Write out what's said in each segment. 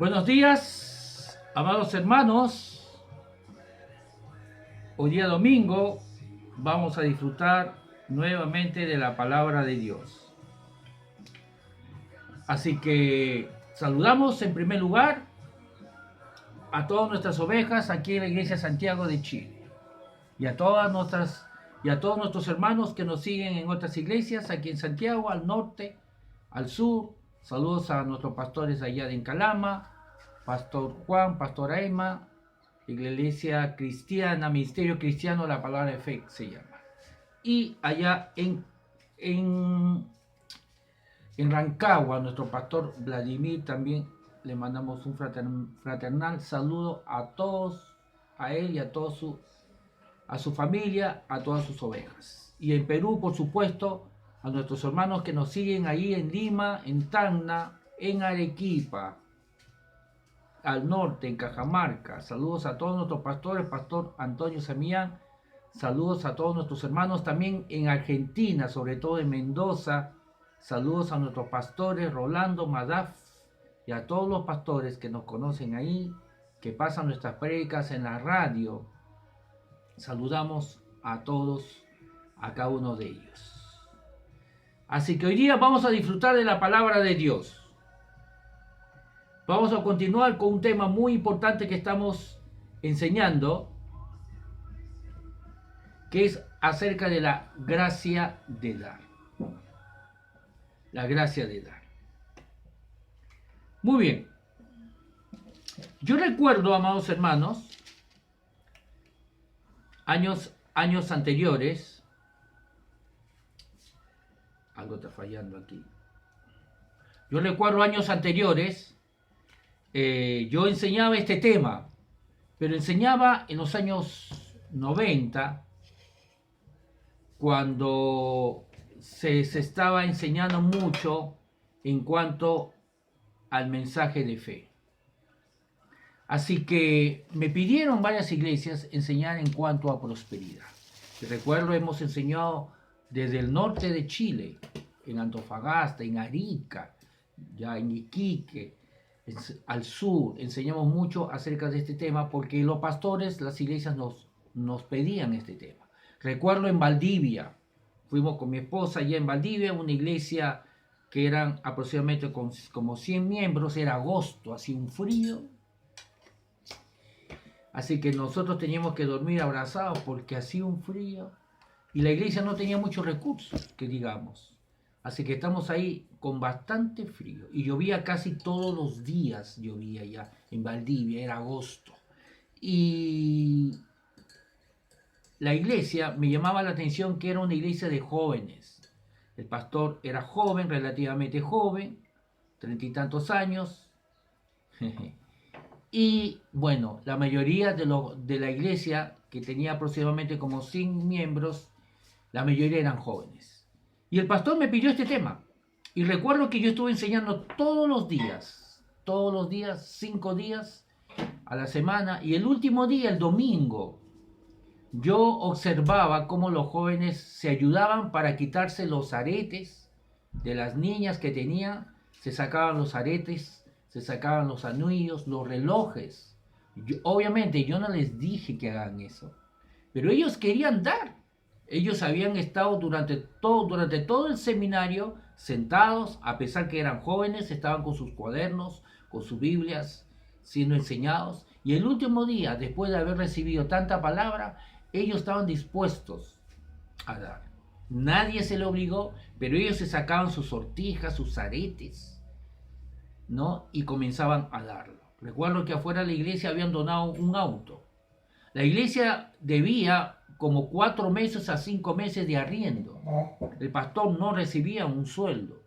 Buenos días, amados hermanos. Hoy día domingo vamos a disfrutar nuevamente de la palabra de Dios. Así que saludamos en primer lugar a todas nuestras ovejas aquí en la Iglesia Santiago de Chile y a todos nuestros hermanos que nos siguen en otras iglesias aquí en Santiago, al norte, al sur. Saludos a nuestros pastores allá de Incalama, Pastor Juan, Pastor Aima, Iglesia Cristiana, Ministerio Cristiano, la Palabra de Fe se llama. Y allá en Rancagua, nuestro pastor Vladimir, también le mandamos un fraternal saludo a todos, a él y a a su familia, a todas sus ovejas. Y en Perú, por supuesto, a nuestros hermanos que nos siguen ahí en Lima, en Tacna, en Arequipa, al norte, en Cajamarca. Saludos a todos nuestros pastores, Pastor Antonio Samillán. Saludos a todos nuestros hermanos también en Argentina, sobre todo en Mendoza. Saludos a nuestros pastores Rolando Madaf y a todos los pastores que nos conocen ahí, que pasan nuestras prédicas en la radio. Saludamos a todos, a cada uno de ellos. Así que hoy día vamos a disfrutar de la palabra de Dios. Vamos a continuar con un tema muy importante que estamos enseñando, que es acerca de la gracia de dar. La gracia de dar. Muy bien. Yo recuerdo, amados hermanos, años anteriores. Algo está fallando aquí. Yo recuerdo años anteriores, yo enseñaba este tema, pero enseñaba en los años 90, cuando se estaba enseñando mucho en cuanto al mensaje de fe. Así que me pidieron varias iglesias enseñar en cuanto a prosperidad. Y recuerdo, hemos enseñado desde el norte de Chile, en Antofagasta, en Arica, ya en Iquique, al sur. Enseñamos mucho acerca de este tema porque los pastores, las iglesias nos pedían este tema. Recuerdo en Valdivia, fuimos con mi esposa allá en Valdivia, una iglesia que eran aproximadamente como 100 miembros, era agosto, hacía un frío. Así que nosotros teníamos que dormir abrazados porque hacía un frío y la iglesia no tenía muchos recursos, que digamos. Así que estamos ahí con bastante frío y llovía casi todos los días, llovía ya en Valdivia, era agosto. Y la iglesia me llamaba la atención que era una iglesia de jóvenes. El pastor era joven, relativamente joven, 30 y tantos años. Y bueno, la mayoría de la iglesia, que tenía aproximadamente como 100 miembros, la mayoría eran jóvenes. Y el pastor me pidió este tema. Y recuerdo que yo estuve enseñando todos los días, 5 días a la semana. Y el último día, el domingo, yo observaba cómo los jóvenes se ayudaban para quitarse los aretes de las niñas que tenían. Se sacaban los aretes, se sacaban los anillos, los relojes. Obviamente yo no les dije que hagan eso, pero ellos querían dar. Ellos habían estado durante todo el seminario sentados, a pesar que eran jóvenes, estaban con sus cuadernos, con sus Biblias, siendo enseñados. Y el último día, después de haber recibido tanta palabra, ellos estaban dispuestos a dar. Nadie se lo obligó, pero ellos se sacaban sus sortijas, sus aretes, ¿no? Y comenzaban a darlo. Recuerdo que afuera de la iglesia habían donado un auto. La iglesia debía como 4 meses a 5 meses de arriendo. El pastor no recibía un sueldo.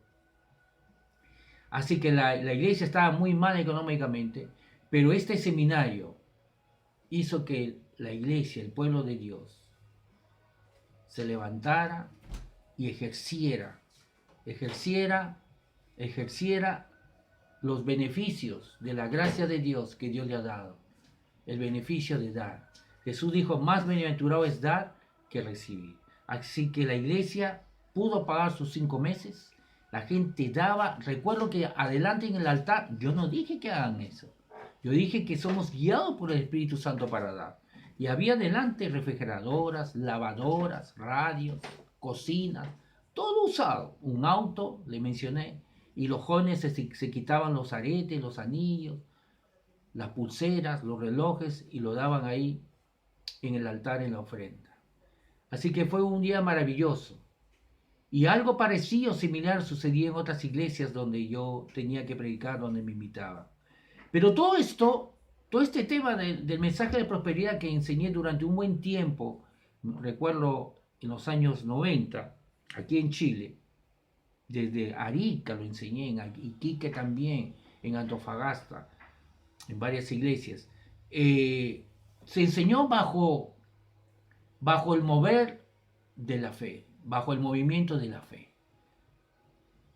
Así que la iglesia estaba muy mal económicamente, pero este seminario hizo que la iglesia, el pueblo de Dios, se levantara y ejerciera los beneficios de la gracia de Dios que Dios le ha dado, el beneficio de dar. Jesús dijo, más bienaventurado es dar que recibir. Así que la iglesia pudo pagar sus 5 meses La gente daba, recuerdo que adelante en el altar, yo no dije que hagan eso. Yo dije que somos guiados por el Espíritu Santo para dar. Y había adelante refrigeradoras, lavadoras, radios, cocinas, todo usado. Un auto, le mencioné, y los jóvenes se quitaban los aretes, los anillos, las pulseras, los relojes y lo daban ahí en el altar en la ofrenda. Así que fue un día maravilloso. Y algo parecido, similar, sucedía en otras iglesias donde yo tenía que predicar, donde me invitaban. Pero todo esto, todo este tema del mensaje de prosperidad que enseñé durante un buen tiempo, recuerdo en los años 90, aquí en Chile, desde Arica lo enseñé, en Iquique también, en Antofagasta, en varias iglesias, se enseñó bajo el mover de la fe, bajo el movimiento de la fe.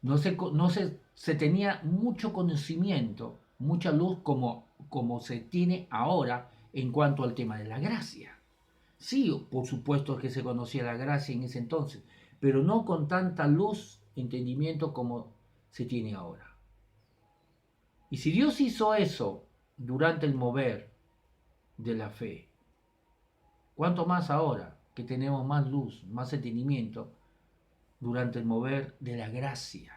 No se tenía mucho conocimiento, mucha luz como se tiene ahora en cuanto al tema de la gracia. Sí, por supuesto que se conocía la gracia en ese entonces, pero no con tanta luz, entendimiento como se tiene ahora. Y si Dios hizo eso durante el mover de la fe, ¿cuánto más ahora que tenemos más luz, más entendimiento durante el mover de la gracia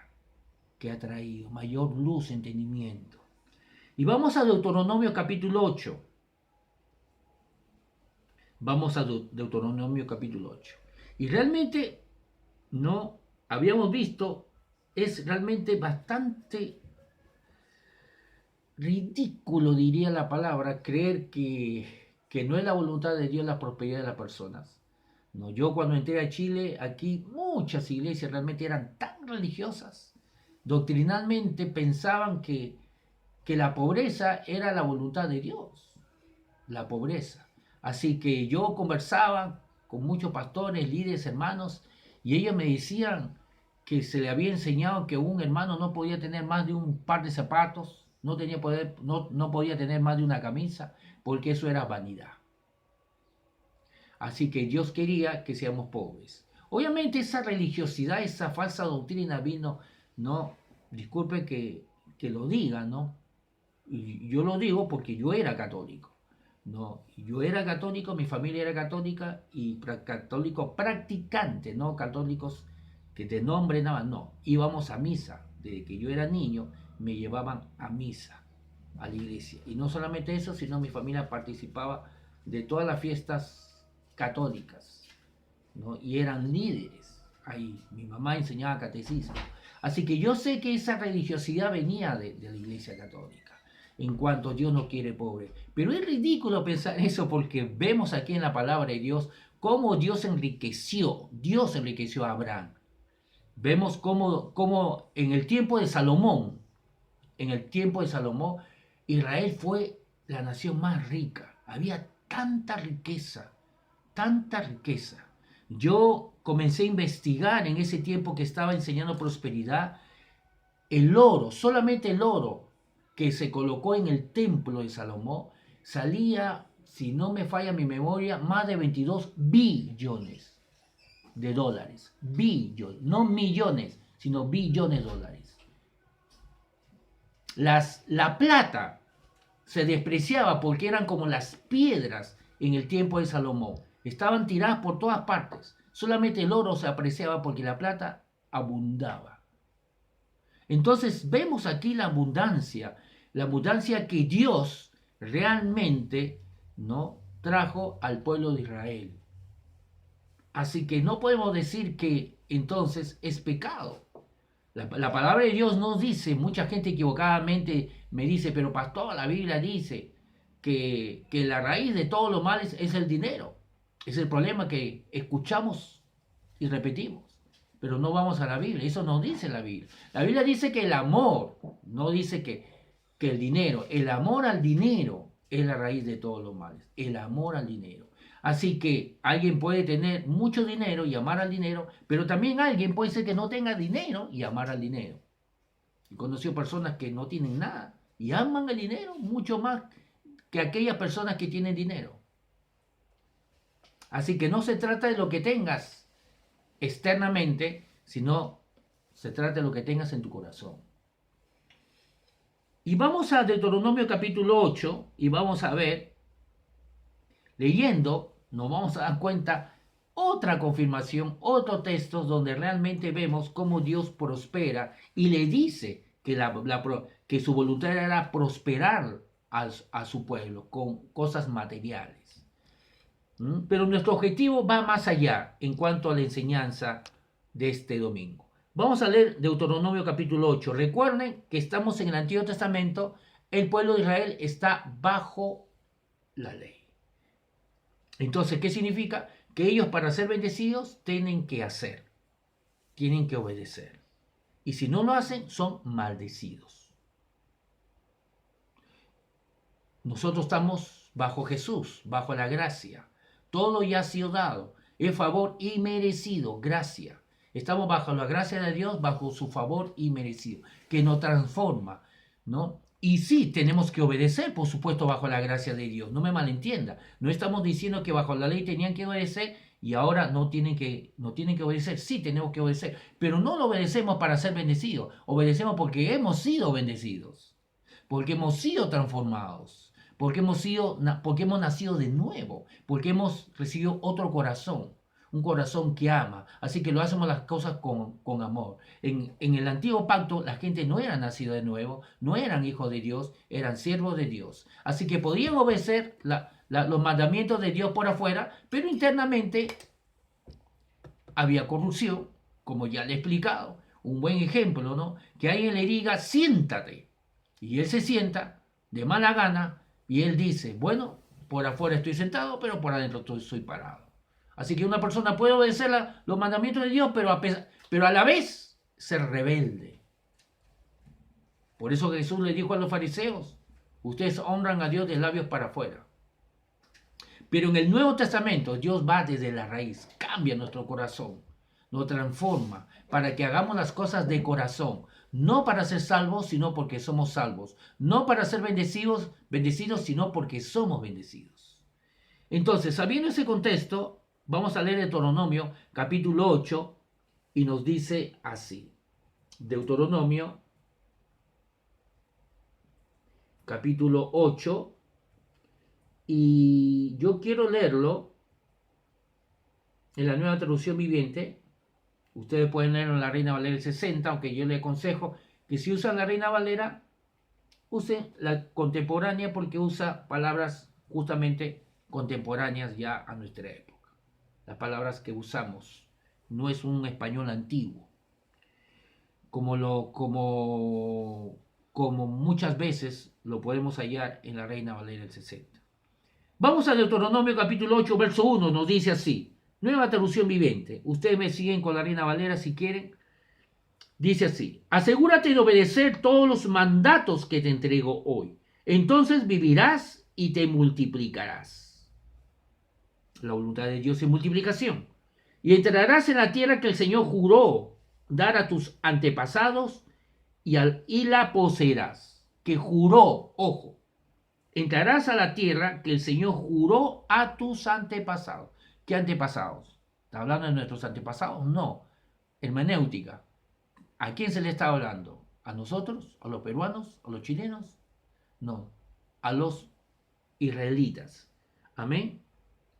que ha traído mayor luz, entendimiento? Y vamos a Deuteronomio capítulo 8. Vamos a Deuteronomio capítulo 8. Y realmente no habíamos visto, es realmente bastante ridículo, diría la palabra, creer que no es la voluntad de Dios la prosperidad de las personas. No, yo cuando entré a Chile, aquí muchas iglesias realmente eran tan religiosas, doctrinalmente pensaban que la pobreza era la voluntad de Dios, la pobreza. Así que yo conversaba con muchos pastores, líderes, hermanos, y ellos me decían que se le había enseñado que un hermano no podía tener más de un par de zapatos, no podía tener más de una camisa, porque eso era vanidad. Así que Dios quería que seamos pobres. Obviamente esa religiosidad, esa falsa doctrina vino, no, disculpe que lo diga, ¿no? Y yo lo digo porque yo era católico. No, yo era católico, mi familia era católica y católicos practicantes, no católicos que de nombre nada, no. Íbamos a misa. Desde que yo era niño me llevaban a misa, a la iglesia. Y no solamente eso, sino mi familia participaba de todas las fiestas católicas, ¿no? Y eran líderes ahí. Mi mamá enseñaba catecismo. Así que yo sé que esa religiosidad venía de la iglesia católica en cuanto Dios no quiere pobre. Pero es ridículo pensar eso porque vemos aquí en la palabra de Dios cómo Dios enriqueció a Abraham. Vemos cómo en el tiempo de Salomón, Israel fue la nación más rica. Había tanta riqueza, tanta riqueza. Yo comencé a investigar en ese tiempo que estaba enseñando prosperidad, el oro, solamente el oro que se colocó en el templo de Salomón, salía, si no me falla mi memoria, más de 22 billones de dólares. Billones, no millones, sino billones de dólares. La plata se despreciaba porque eran como las piedras en el tiempo de Salomón. Estaban tiradas por todas partes. Solamente el oro se apreciaba porque la plata abundaba. Entonces vemos aquí la abundancia que Dios realmente, ¿no?, trajo al pueblo de Israel. Así que no podemos decir que entonces es pecado. La palabra de Dios nos dice, mucha gente equivocadamente me dice, pero pastor, la Biblia dice que la raíz de todos los males es el dinero. Es el problema que escuchamos y repetimos. Pero no vamos a la Biblia, eso no dice la Biblia. La Biblia dice que el amor, no dice que el dinero, el amor al dinero es la raíz de todos los males. El amor al dinero. Así que alguien puede tener mucho dinero y amar al dinero, pero también alguien puede ser que no tenga dinero y amar al dinero. He conocido personas que no tienen nada y aman el dinero mucho más que aquellas personas que tienen dinero. Así que no se trata de lo que tengas externamente, sino Se trata de lo que tengas en tu corazón. Y vamos a Deuteronomio capítulo 8 y vamos a ver, leyendo, nos vamos a dar cuenta otra confirmación, otro texto donde realmente vemos cómo Dios prospera y le dice que, que su voluntad era prosperar a su pueblo con cosas materiales. Pero nuestro objetivo va más allá en cuanto a la enseñanza de este domingo. Vamos a leer Deuteronomio capítulo 8. Recuerden que estamos en el Antiguo Testamento, el pueblo de Israel está bajo la ley. Entonces, ¿qué significa? Que ellos para ser bendecidos tienen que hacer, tienen que obedecer. Y si no lo hacen, son maldecidos. Nosotros estamos bajo Jesús, bajo la gracia. Todo ya ha sido dado, es favor inmerecido, gracia. Estamos bajo la gracia de Dios, bajo su favor inmerecido, que nos transforma, ¿no? Y sí, tenemos que obedecer, por supuesto, bajo la gracia de Dios. No me malentienda. No estamos diciendo que bajo la ley tenían que obedecer y ahora no tienen que obedecer. Sí, tenemos que obedecer, pero no lo obedecemos para ser bendecidos. Obedecemos porque hemos sido bendecidos, porque hemos sido transformados, porque hemos nacido de nuevo, porque hemos recibido otro corazón. Un corazón que ama, así que lo hacemos las cosas con amor. En el antiguo pacto la gente no era nacida de nuevo, no eran hijos de Dios, eran siervos de Dios. Así que podían obedecer los mandamientos de Dios por afuera, pero internamente había corrupción, como ya le he explicado. Un buen ejemplo, ¿no? Que alguien le diga, siéntate, y él se sienta de mala gana, y él dice, bueno, por afuera estoy sentado, pero por adentro soy parado. Así que una persona puede obedecer los mandamientos de Dios, pero a la vez ser rebelde. Por eso Jesús le dijo a los fariseos, ustedes honran a Dios de labios para afuera. Pero en el Nuevo Testamento Dios va desde la raíz, cambia nuestro corazón, nos transforma para que hagamos las cosas de corazón. No para ser salvos, sino porque somos salvos. No para ser bendecidos, sino porque somos bendecidos. Entonces, sabiendo ese contexto, vamos a leer Deuteronomio capítulo 8 y nos dice así. Deuteronomio capítulo 8 y yo quiero leerlo en la Nueva Traducción Viviente. Ustedes pueden leerlo en la Reina Valera 60, aunque yo les aconsejo que si usan la Reina Valera, usen la contemporánea porque usa palabras justamente contemporáneas ya a nuestra época. Las palabras que usamos, no es un español antiguo, como muchas veces lo podemos hallar en la Reina Valera del 60. Vamos a Deuteronomio capítulo 8, verso 1, nos dice así, Nueva Traducción Viviente, ustedes me siguen con la Reina Valera si quieren, dice así, asegúrate de obedecer todos los mandatos que te entrego hoy, entonces vivirás y te multiplicarás. La voluntad de Dios es multiplicación. Y entrarás en la tierra que el Señor juró dar a tus antepasados y la poseerás. Que juró, ojo, entrarás a la tierra que el Señor juró a tus antepasados. ¿Qué antepasados? ¿Está hablando de nuestros antepasados? No. Hermenéutica. ¿A quién se le está hablando? ¿A nosotros? ¿A los peruanos? ¿A los chilenos? No. A los israelitas. Amén.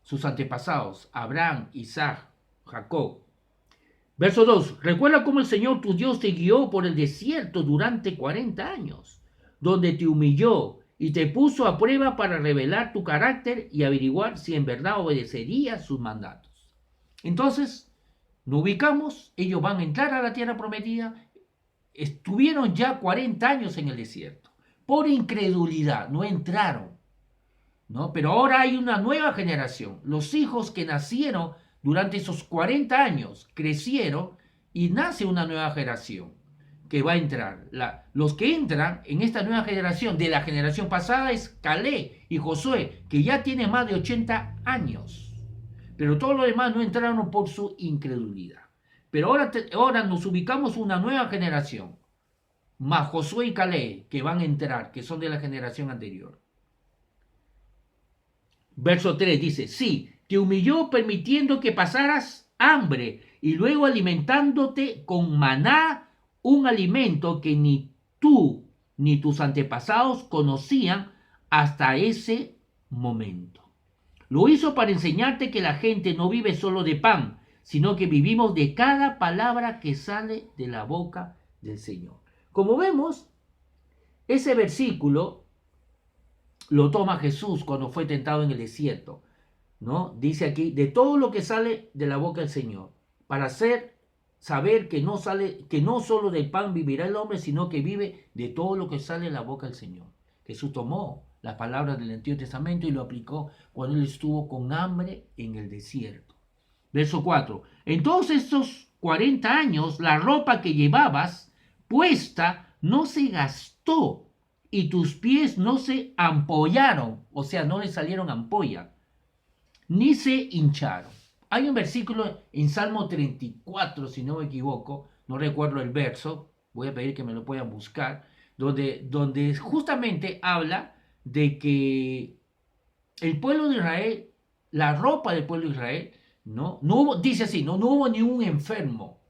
Sus antepasados, Abraham, Isaac, Jacob. Verso 2. Recuerda cómo el Señor tu Dios te guió por el desierto durante 40 años, donde te humilló y te puso a prueba para revelar tu carácter y averiguar si en verdad obedecerías sus mandatos. Entonces, nos ubicamos, ellos van a entrar a la tierra prometida, estuvieron ya 40 años en el desierto. Por incredulidad, no entraron. ¿No? Pero ahora hay una nueva generación. Los hijos que nacieron durante esos 40 años crecieron y nace una nueva generación que va a entrar. Los que entran en esta nueva generación de la generación pasada es Caleb y Josué, que ya tienen más de 80 años. Pero todos los demás no entraron por su incredulidad. Pero ahora nos ubicamos una nueva generación, más Josué y Caleb, que van a entrar, que son de la generación anterior. Verso 3 dice, sí, te humilló permitiendo que pasaras hambre y luego alimentándote con maná un alimento que ni tú ni tus antepasados conocían hasta ese momento. Lo hizo para enseñarte que la gente no vive solo de pan, sino que vivimos de cada palabra que sale de la boca del Señor. Como vemos, ese versículo lo toma Jesús cuando fue tentado en el desierto, ¿no? Dice aquí, de todo lo que sale de la boca del Señor, para saber que no solo del pan vivirá el hombre, sino que vive de todo lo que sale de la boca del Señor. Jesús tomó las palabras del Antiguo Testamento y lo aplicó cuando él estuvo con hambre en el desierto. Verso 4. En todos estos 40 años, la ropa que llevabas puesta no se gastó y tus pies no se ampollaron, o sea, no le salieron ampolla, ni se hincharon. Hay un versículo en Salmo 34, si no me equivoco, no recuerdo el verso, voy a pedir que me lo puedan buscar, donde justamente habla de que el pueblo de Israel, la ropa del pueblo de Israel, no hubo, dice así, no hubo ni un enfermo,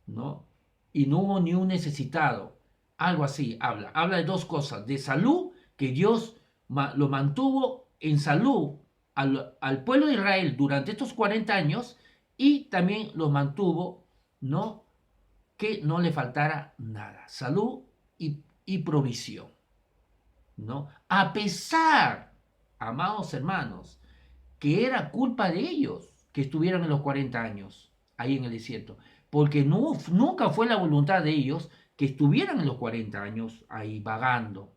¿no? Y no hubo ni un necesitado, algo así habla de dos cosas, de salud, que Dios lo mantuvo en salud al pueblo de Israel durante estos 40 años y también lo mantuvo, ¿no? Que no le faltara nada, salud y provisión, ¿no? A pesar, amados hermanos, que era culpa de ellos que estuvieron en los 40 años ahí en el desierto, porque nunca fue la voluntad de ellos que estuvieran en los 40 años ahí vagando,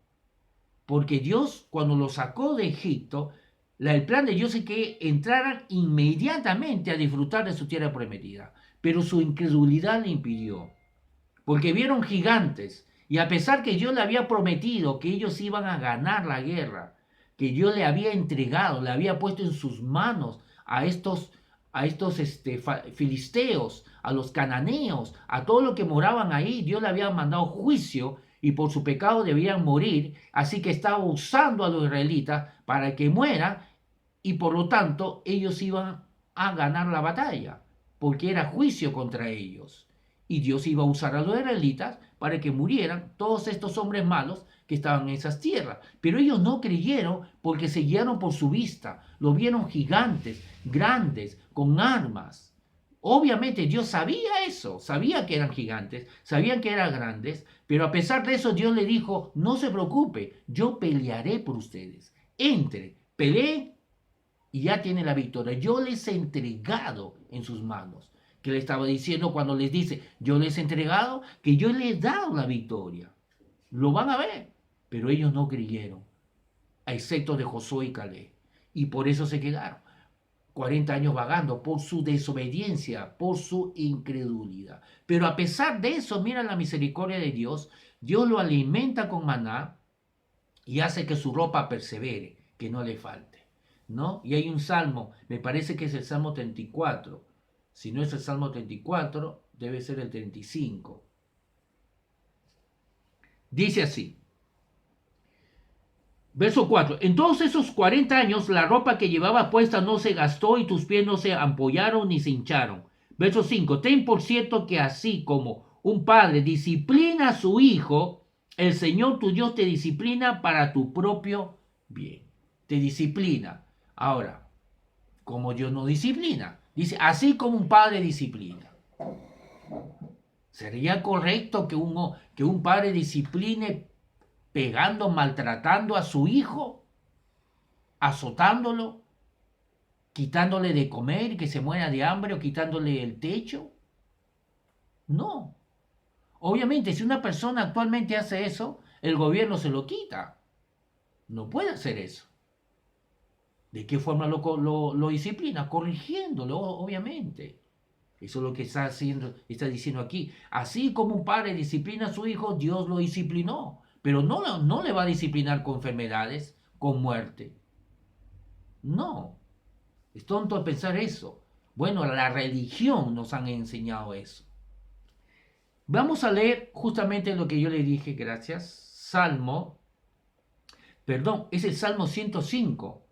porque Dios cuando los sacó de Egipto, el plan de Dios es que entraran inmediatamente a disfrutar de su tierra prometida, pero su incredulidad le impidió, porque vieron gigantes, y a pesar que Dios le había prometido que ellos iban a ganar la guerra, que Dios le había entregado, le había puesto en sus manos a estos filisteos, a los cananeos, a todos los que moraban ahí, Dios le había mandado juicio y por su pecado debían morir, así que estaba usando a los israelitas para que mueran y por lo tanto ellos iban a ganar la batalla, porque era juicio contra ellos. Y Dios iba a usar a los israelitas para que murieran todos estos hombres malos que estaban en esas tierras. Pero ellos no creyeron porque se guiaron por su vista. Lo vieron gigantes, grandes, con armas. Obviamente Dios sabía eso, sabía que eran gigantes, sabían que eran grandes, pero a pesar de eso Dios le dijo, no se preocupe, yo pelearé por ustedes. Entre, peleen y ya tiene la victoria. Yo les he entregado en sus manos. Que le estaba diciendo cuando les dice, yo les he entregado, que yo les he dado la victoria. Lo van a ver, pero ellos no creyeron, excepto de Josué y Caleb. Y por eso se quedaron 40 años vagando, por su desobediencia, por su incredulidad. Pero a pesar de eso, mira la misericordia de Dios, Dios lo alimenta con maná y hace que su ropa persevere, que no le falte, ¿no? Y hay un salmo, me parece que es el Salmo 34. Si no es el Salmo 34, debe ser el 35. Dice así, verso 4. En todos esos 40 años la ropa que llevaba puesta no se gastó y tus pies no se ampollaron ni se hincharon. Verso 5. Ten por cierto que así como un padre disciplina a su hijo, el Señor tu Dios te disciplina para tu propio bien. Te disciplina. Ahora, como Dios no disciplina, dice, así como un padre disciplina. ¿Sería correcto que un padre discipline pegando, maltratando a su hijo, azotándolo, quitándole de comer y que se muera de hambre o quitándole el techo? No. Obviamente, si una persona actualmente hace eso, el gobierno se lo quita. No puede hacer eso. ¿De qué forma lo disciplina? Corrigiéndolo, obviamente. Eso es lo que está diciendo aquí. Así como un padre disciplina a su hijo, Dios lo disciplinó. Pero no le va a disciplinar con enfermedades, con muerte. No. Es tonto pensar eso. Bueno, la religión nos han enseñado eso. Vamos a leer justamente lo que yo le dije, gracias. Es el Salmo 105.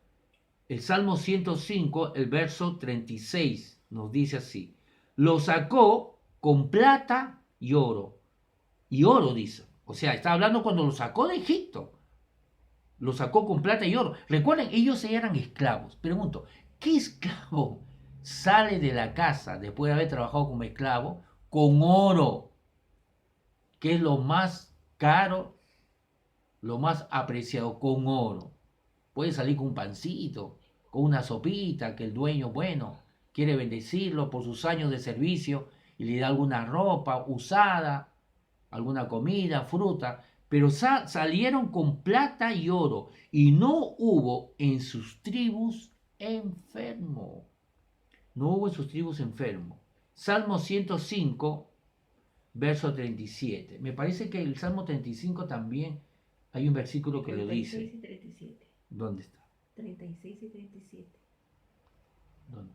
El Salmo 105, el verso 36, nos dice así. Lo sacó con plata y oro, y oro, dice. O sea, está hablando cuando lo sacó de Egipto. Lo sacó con plata y oro. Recuerden, ellos eran esclavos. Pregunto, ¿qué esclavo sale de la casa después de haber trabajado como esclavo con oro, que es lo más caro, lo más apreciado, con oro? Puede salir con un pancito, con una sopita, que el dueño, bueno, quiere bendecirlo por sus años de servicio y le da alguna ropa usada, alguna comida, fruta, pero salieron con plata y oro y no hubo en sus tribus enfermo. No hubo en sus tribus enfermo. Salmo 105, verso 37. Me parece que el Salmo 35 también hay un versículo que lo dice. 36 y 37. ¿Dónde está? 36 y 37. ¿Dónde?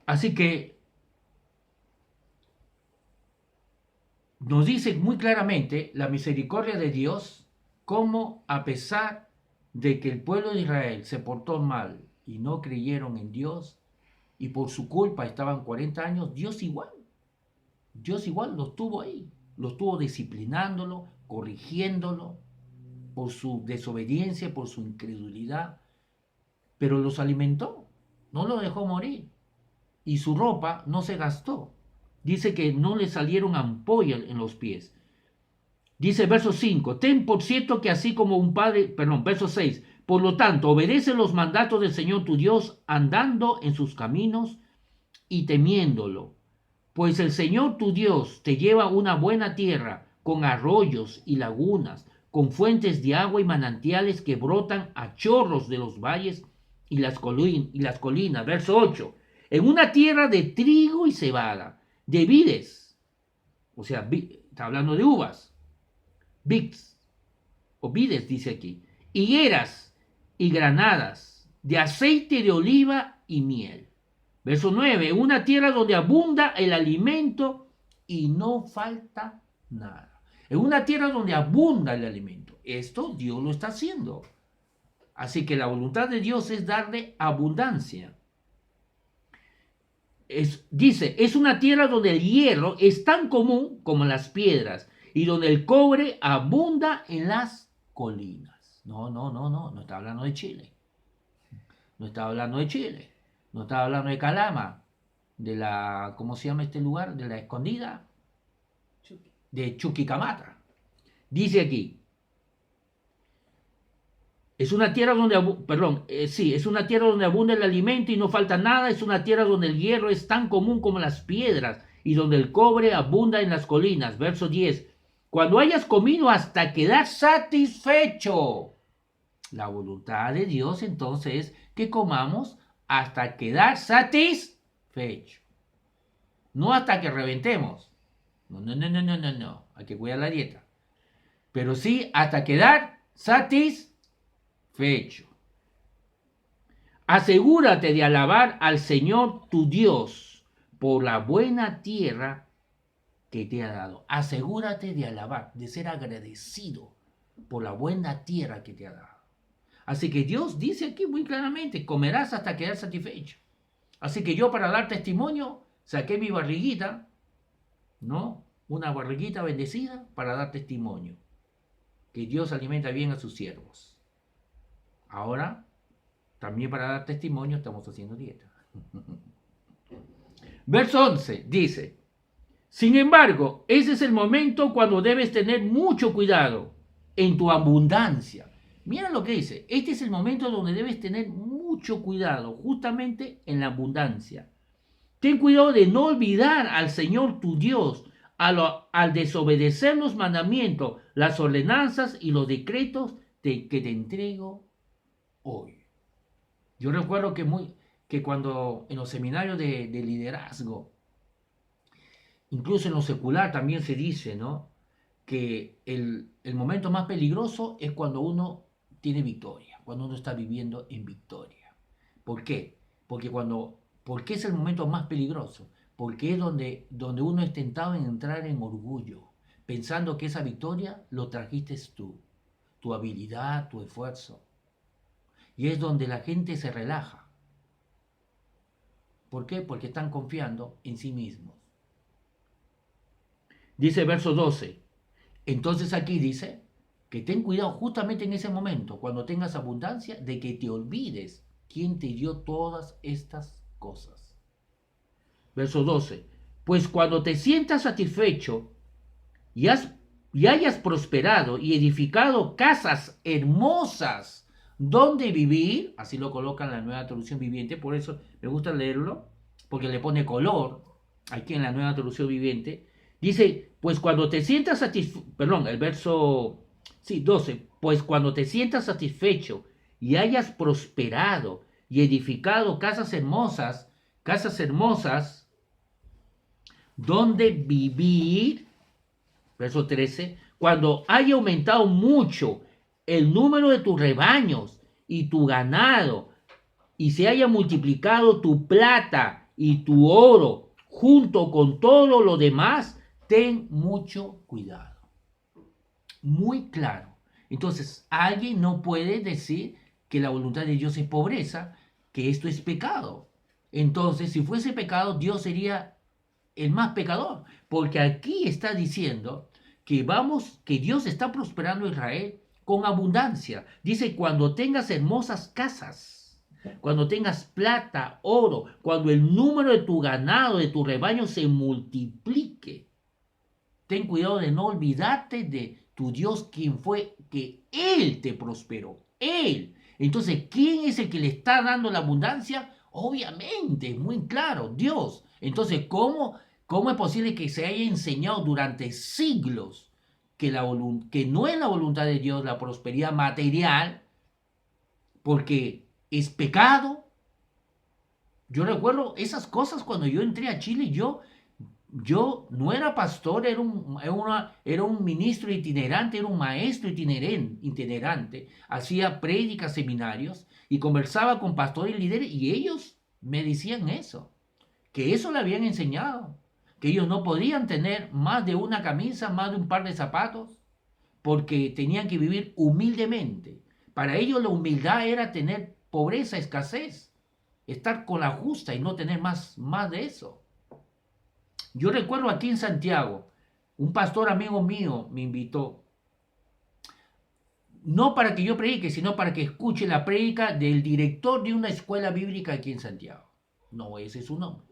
Así que nos dice muy claramente la misericordia de Dios, cómo a pesar de que el pueblo de Israel se portó mal y no creyeron en Dios, y por su culpa estaban 40 años, Dios igual los tuvo ahí, los estuvo disciplinándolo, corrigiéndolo por su desobediencia, por su incredulidad, pero los alimentó, no los dejó morir, y su ropa no se gastó. Dice que no le salieron ampollas en los pies. Dice verso 5, ten por cierto que así como un padre, verso 6, por lo tanto, obedece los mandatos del Señor tu Dios, andando en sus caminos y temiéndolo. Pues el Señor tu Dios te lleva a una buena tierra, con arroyos y lagunas, con fuentes de agua y manantiales que brotan a chorros de los valles y las colinas. Verso 8, en una tierra de trigo y cebada, de vides, o sea, está hablando de uvas, vides, o vides dice aquí, higueras y granadas, de aceite de oliva y miel. Verso 9, una tierra donde abunda el alimento y no falta nada. En una tierra donde abunda el alimento. Esto Dios lo está haciendo. Así que la voluntad de Dios es darle abundancia. Dice, es una tierra donde el hierro es tan común como las piedras y donde el cobre abunda en las colinas. No está hablando de Chile. No está hablando de Chile. No está hablando de Calama, de la, ¿cómo se llama este lugar? De la Escondida, de Chuquicamata. Dice aquí, es una tierra donde, es una tierra donde abunda el alimento y no falta nada, es una tierra donde el hierro es tan común como las piedras y donde el cobre abunda en las colinas. Verso 10, cuando hayas comido hasta quedar satisfecho. La voluntad de Dios entonces es que comamos hasta quedar satisfecho. No hasta que reventemos. No. Hay que cuidar la dieta. Pero sí hasta quedar satisfecho. Asegúrate de alabar al Señor tu Dios por la buena tierra que te ha dado. Asegúrate de alabar, de ser agradecido por la buena tierra que te ha dado. Así que Dios dice aquí muy claramente, comerás hasta quedar satisfecho. Así que yo para dar testimonio saqué mi barriguita, ¿no? Una barriguita bendecida para dar testimonio. Que Dios alimenta bien a sus siervos. Ahora, también para dar testimonio estamos haciendo dieta. Verso 11 dice, sin embargo, ese es el momento cuando debes tener mucho cuidado en tu abundancia. Mira lo que dice, este es el momento donde debes tener mucho cuidado, justamente en la abundancia. Ten cuidado de no olvidar al Señor tu Dios al desobedecer los mandamientos, las ordenanzas y los decretos que te entrego hoy. Yo recuerdo que cuando en los seminarios de liderazgo, incluso en lo secular también se dice, ¿no? Que el momento más peligroso es cuando uno tiene victoria, cuando uno está viviendo en victoria. ¿Por qué? ¿Por qué es el momento más peligroso? Porque es donde uno es tentado en entrar en orgullo, pensando que esa victoria lo trajiste tú, tu habilidad, tu esfuerzo. Y es donde la gente se relaja. ¿Por qué? Porque están confiando en sí mismos. Dice verso 12. Entonces aquí dice que ten cuidado justamente en ese momento, cuando tengas abundancia, de que te olvides quién te dio todas estas cosas. Verso 12. Pues cuando te sientas satisfecho y, y hayas prosperado y edificado casas hermosas donde vivir, así lo coloca en la Nueva Traducción Viviente, por eso me gusta leerlo, porque le pone color aquí en la Nueva Traducción Viviente. Dice, pues cuando te sientas satisfecho, perdón, el verso 12, pues cuando te sientas satisfecho y hayas prosperado y edificado casas hermosas donde vivir, verso 13, cuando haya aumentado mucho el número de tus rebaños y tu ganado, y se haya multiplicado tu plata y tu oro, junto con todo lo demás, ten mucho cuidado. Muy claro. Entonces, alguien no puede decir que la voluntad de Dios es pobreza, que esto es pecado. Entonces, si fuese pecado, Dios sería el más pecador, porque aquí está diciendo que Dios está prosperando a Israel con abundancia. Dice, cuando tengas hermosas casas, cuando tengas plata, oro, cuando el número de tu ganado, de tu rebaño se multiplique. Ten cuidado de no olvidarte de tu Dios, quien fue que Él te prosperó. Él. Entonces, ¿quién es el que le está dando la abundancia? Obviamente, muy claro, Dios. Entonces, ¿cómo es posible que se haya enseñado durante siglos que no es la voluntad de Dios la prosperidad material? Porque es pecado. Yo recuerdo esas cosas cuando yo entré a Chile. Yo no era pastor, era un ministro itinerante, era un maestro itinerante. Hacía prédicas, seminarios y conversaba con pastores y líderes y ellos me decían eso, que eso le habían enseñado, que ellos no podían tener más de una camisa, más de un par de zapatos, porque tenían que vivir humildemente. Para ellos la humildad era tener pobreza, escasez, estar con la justa y no tener más de eso. Yo recuerdo aquí en Santiago, un pastor amigo mío me invitó, no para que yo predique, sino para que escuche la prédica del director de una escuela bíblica aquí en Santiago. No, ese es su nombre.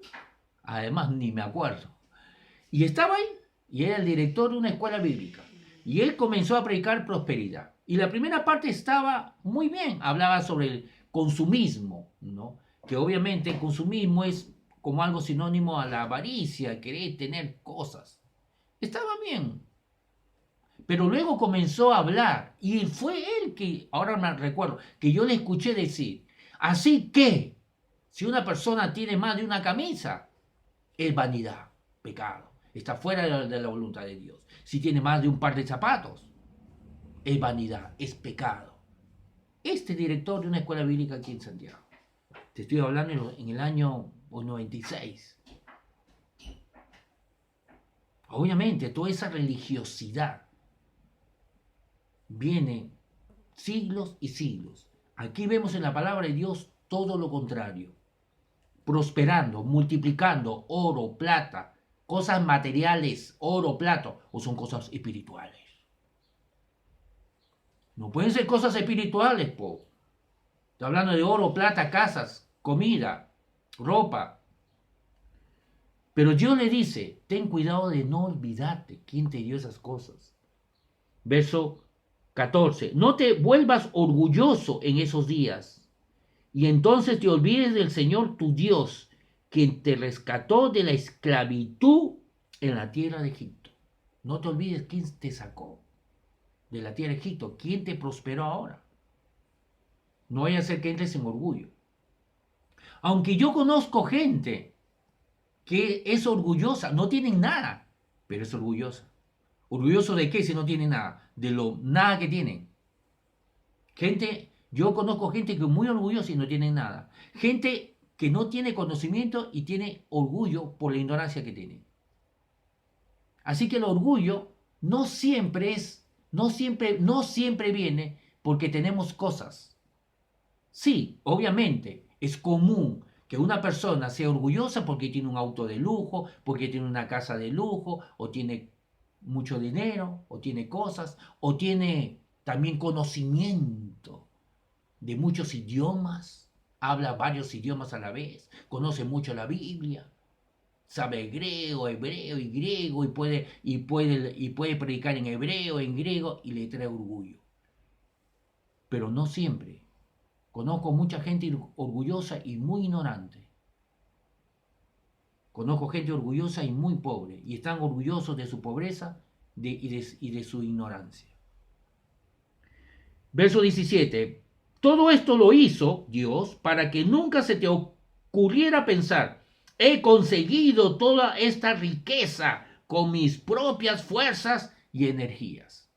Además, ni me acuerdo. Y estaba ahí, y era el director de una escuela bíblica. Y él comenzó a predicar prosperidad. Y la primera parte estaba muy bien, hablaba sobre el consumismo, ¿no? Que obviamente el consumismo es como algo sinónimo a la avaricia, querer tener cosas. Estaba bien. Pero luego comenzó a hablar y fue él que, ahora me recuerdo, que yo le escuché decir, así que si una persona tiene más de una camisa, es vanidad, pecado, está fuera de la voluntad de Dios. Si tiene más de un par de zapatos, es vanidad, es pecado. Este director de una escuela bíblica aquí en Santiago, te estoy hablando en el año 96. Obviamente, toda esa religiosidad viene siglos y siglos. Aquí vemos en la palabra de Dios todo lo contrario. Prosperando, multiplicando oro, plata, cosas materiales, oro, plata, o son cosas espirituales. No pueden ser cosas espirituales, po. Estoy hablando de oro, plata, casas, comida, ropa. Pero Dios le dice, ten cuidado de no olvidarte quién te dio esas cosas. Verso 14. No te vuelvas orgulloso en esos días, y entonces te olvides del Señor tu Dios, quien te rescató de la esclavitud en la tierra de Egipto. No te olvides quién te sacó de la tierra de Egipto, quién te prosperó ahora. No vaya a ser que entres en orgullo. Aunque yo conozco gente que es orgullosa, no tienen nada, pero es orgullosa. ¿Orgulloso de qué si no tiene nada? De lo nada que tienen. Yo conozco gente que es muy orgullosa y no tiene nada. Gente que no tiene conocimiento y tiene orgullo por la ignorancia que tiene. Así que el orgullo no siempre viene porque tenemos cosas. Sí, obviamente, es común que una persona sea orgullosa porque tiene un auto de lujo, porque tiene una casa de lujo, o tiene mucho dinero, o tiene cosas, o tiene también conocimiento de muchos idiomas, habla varios idiomas a la vez, conoce mucho la Biblia, sabe griego, hebreo y griego, y puede predicar en hebreo, en griego, y le trae orgullo. Pero no siempre. Conozco mucha gente orgullosa y muy ignorante. Conozco gente orgullosa y muy pobre, y están orgullosos de su pobreza y de su ignorancia. Verso 17. Todo esto lo hizo Dios para que nunca se te ocurriera pensar, he conseguido toda esta riqueza con mis propias fuerzas y energías.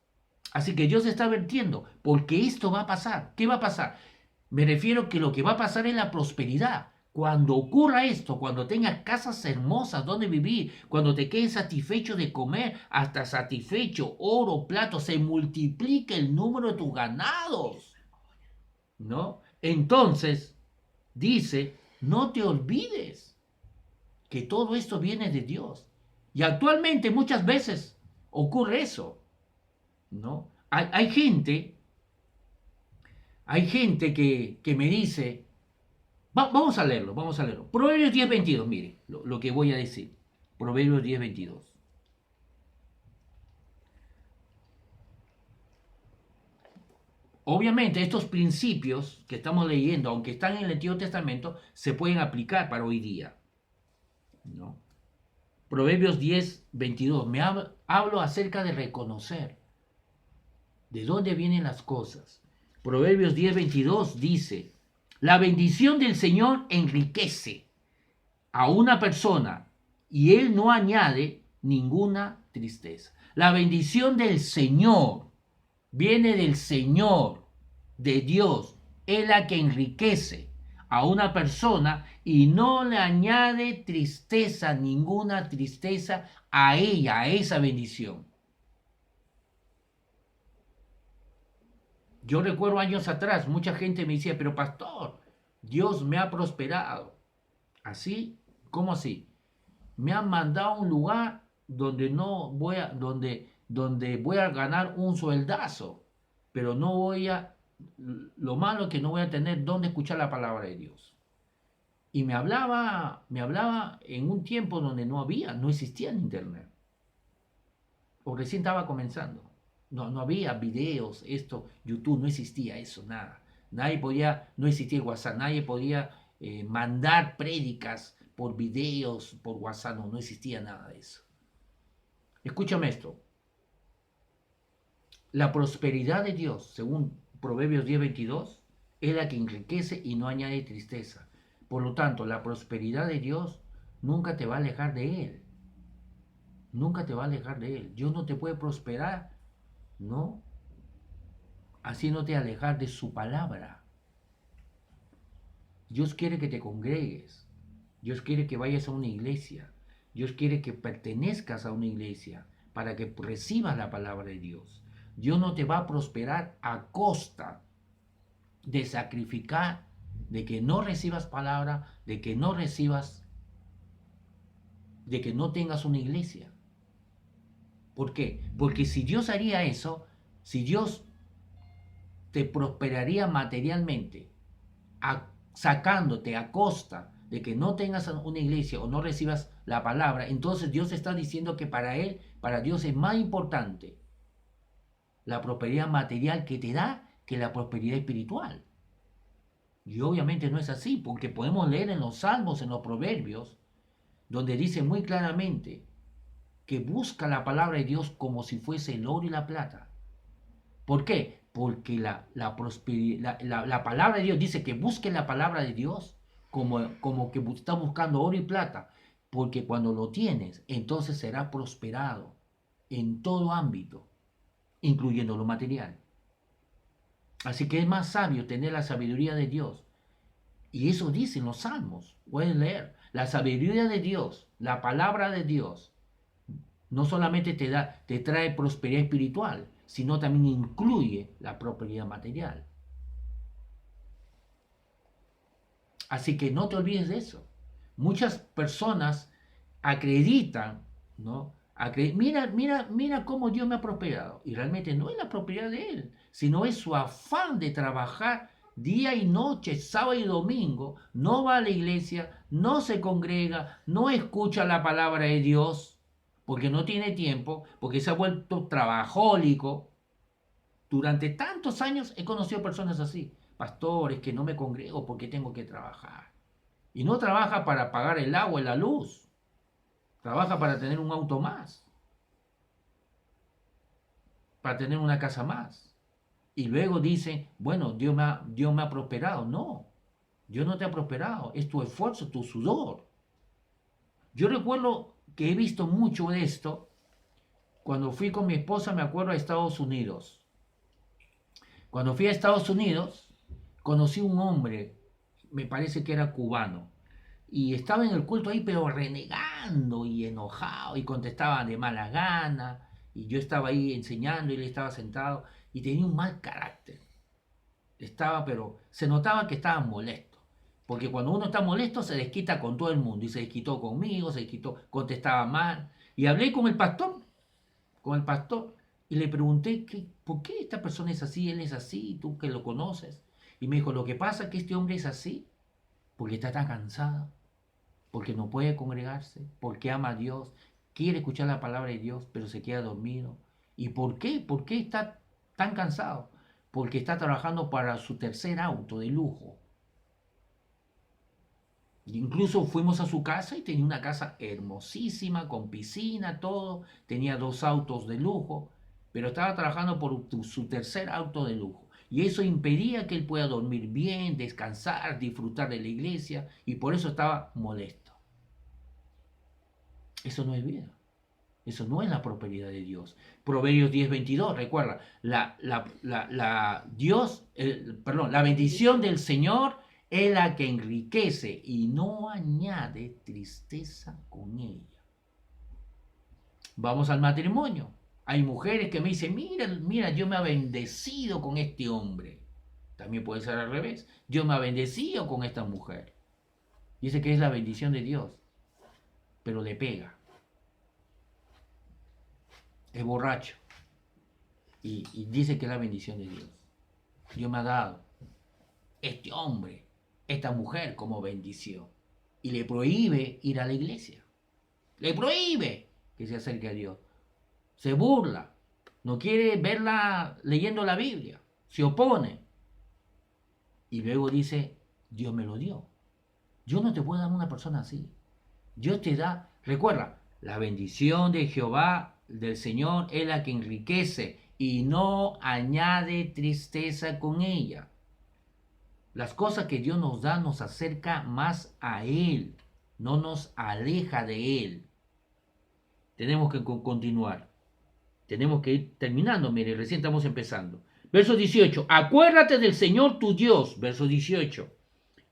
Así que Dios está advirtiendo, porque esto va a pasar. ¿Qué va a pasar? Me refiero que lo que va a pasar es la prosperidad. Cuando ocurra esto, cuando tengas casas hermosas donde vivir, cuando te quedes satisfecho de comer, hasta satisfecho, oro, plato, se multiplica el número de tus ganados, ¿no? Entonces, dice, no te olvides que todo esto viene de Dios. Y actualmente muchas veces ocurre eso, ¿no? Hay gente que me dice, vamos a leerlo, vamos a leerlo. Proverbios 10:22, mire lo que voy a decir. Proverbios 10:22. Obviamente estos principios que estamos leyendo, aunque están en el Antiguo Testamento, se pueden aplicar para hoy día, ¿no? Proverbios 10:22. Hablo acerca de reconocer de dónde vienen las cosas. Proverbios 10:22 dice, la bendición del Señor enriquece a una persona y Él no añade ninguna tristeza. La bendición del Señor viene del Señor, de Dios. Es la que enriquece a una persona y no le añade tristeza, ninguna tristeza a ella, a esa bendición. Yo recuerdo años atrás, mucha gente me decía, pero pastor, Dios me ha prosperado. ¿Así? ¿Cómo así? Me han mandado a un lugar donde no voy a, donde voy a ganar un sueldazo, pero no voy a, lo malo es que no voy a tener dónde escuchar la palabra de Dios. Y me hablaba en un tiempo donde no existía el internet. O recién estaba comenzando. No había videos, YouTube, no existía eso, nada. No existía el WhatsApp, nadie podía mandar prédicas por videos, por WhatsApp, no existía nada de eso. Escúchame esto. La prosperidad de Dios, según Proverbios 10:22, es la que enriquece y no añade tristeza. Por lo tanto, la prosperidad de Dios nunca te va a alejar de Él. Nunca te va a alejar de Él. Dios no te puede prosperar, ¿no? Haciéndote alejar de su palabra. Dios quiere que te congregues. Dios quiere que vayas a una iglesia. Dios quiere que pertenezcas a una iglesia para que recibas la palabra de Dios. Dios no te va a prosperar a costa de sacrificar, de que no recibas palabra, de que no tengas una iglesia. ¿Por qué? Porque si Dios haría eso, si Dios te prosperaría materialmente, sacándote a costa de que no tengas una iglesia o no recibas la palabra, entonces Dios está diciendo que para Dios es más importante la prosperidad material que te da que la prosperidad espiritual. Y obviamente no es así, porque podemos leer en los salmos, en los proverbios, donde dice muy claramente que busca la palabra de Dios como si fuese el oro y la plata. ¿Por qué? Porque la palabra de Dios dice que busque la palabra de Dios como que está buscando oro y plata. Porque cuando lo tienes, entonces será prosperado en todo ámbito, incluyendo lo material. Así que es más sabio tener la sabiduría de Dios. Y eso dicen los salmos. Pueden leer. La sabiduría de Dios, la palabra de Dios, no solamente te trae prosperidad espiritual, sino también incluye la prosperidad material. Así que no te olvides de eso. Muchas personas acreditan, ¿no?, Mira cómo Dios me ha prosperado. Y realmente no es la prosperidad de Él, sino es su afán de trabajar día y noche, sábado y domingo. No va a la iglesia, no se congrega, no escucha la palabra de Dios, porque no tiene tiempo, porque se ha vuelto trabajólico. Durante tantos años he conocido personas así. Pastores, que no me congrego porque tengo que trabajar. Y no trabaja para pagar el agua y la luz. Trabaja para tener un auto más, para tener una casa más. Y luego dice, bueno, Dios me ha prosperado. No, Dios no te ha prosperado, es tu esfuerzo, tu sudor. Yo recuerdo que he visto mucho de esto cuando fui con mi esposa, me acuerdo, a Estados Unidos. Cuando fui a Estados Unidos, conocí un hombre, me parece que era cubano, y estaba en el culto ahí, pero renegando y enojado, y contestaba de mala gana, y yo estaba ahí enseñando, y él estaba sentado, y tenía un mal carácter. Pero se notaba que estaba molesto, porque cuando uno está molesto se desquita con todo el mundo, y se desquitó conmigo, se desquitó, contestaba mal, y hablé con el pastor, y le pregunté, ¿por qué esta persona es así, él es así, tú que lo conoces? Y me dijo, lo que pasa es que este hombre es así, porque está tan cansado, porque no puede congregarse, porque ama a Dios, quiere escuchar la palabra de Dios, pero se queda dormido. ¿Y por qué? ¿Por qué está tan cansado? Porque está trabajando para su tercer auto de lujo. Incluso fuimos a su casa y tenía una casa hermosísima, con piscina, todo. Tenía 2 autos de lujo, pero estaba trabajando por su tercer auto de lujo. Y eso impedía que él pueda dormir bien, descansar, disfrutar de la iglesia, y por eso estaba molesto. Eso no es vida. Eso no es la prosperidad de Dios. Proverbios 10:22, recuerda, la bendición del Señor es la que enriquece y no añade tristeza con ella. Vamos al matrimonio. Hay mujeres que me dicen, mira, Dios me ha bendecido con este hombre. También puede ser al revés. Dios me ha bendecido con esta mujer. Dice que es la bendición de Dios, pero le pega. Es borracho. Y dice que es la bendición de Dios. Dios me ha dado este hombre, esta mujer como bendición. Y le prohíbe ir a la iglesia. Le prohíbe que se acerque a Dios. Se burla. No quiere verla leyendo la Biblia. Se opone. Y luego dice, Dios me lo dio. Dios no te puede dar una persona así. Dios te da, recuerda, la bendición de Jehová, del Señor, es la que enriquece y no añade tristeza con ella. Las cosas que Dios nos da nos acerca más a Él, no nos aleja de Él. Tenemos que continuar. Tenemos que ir terminando, mire, recién estamos empezando. Verso 18, acuérdate del Señor tu Dios, verso 18.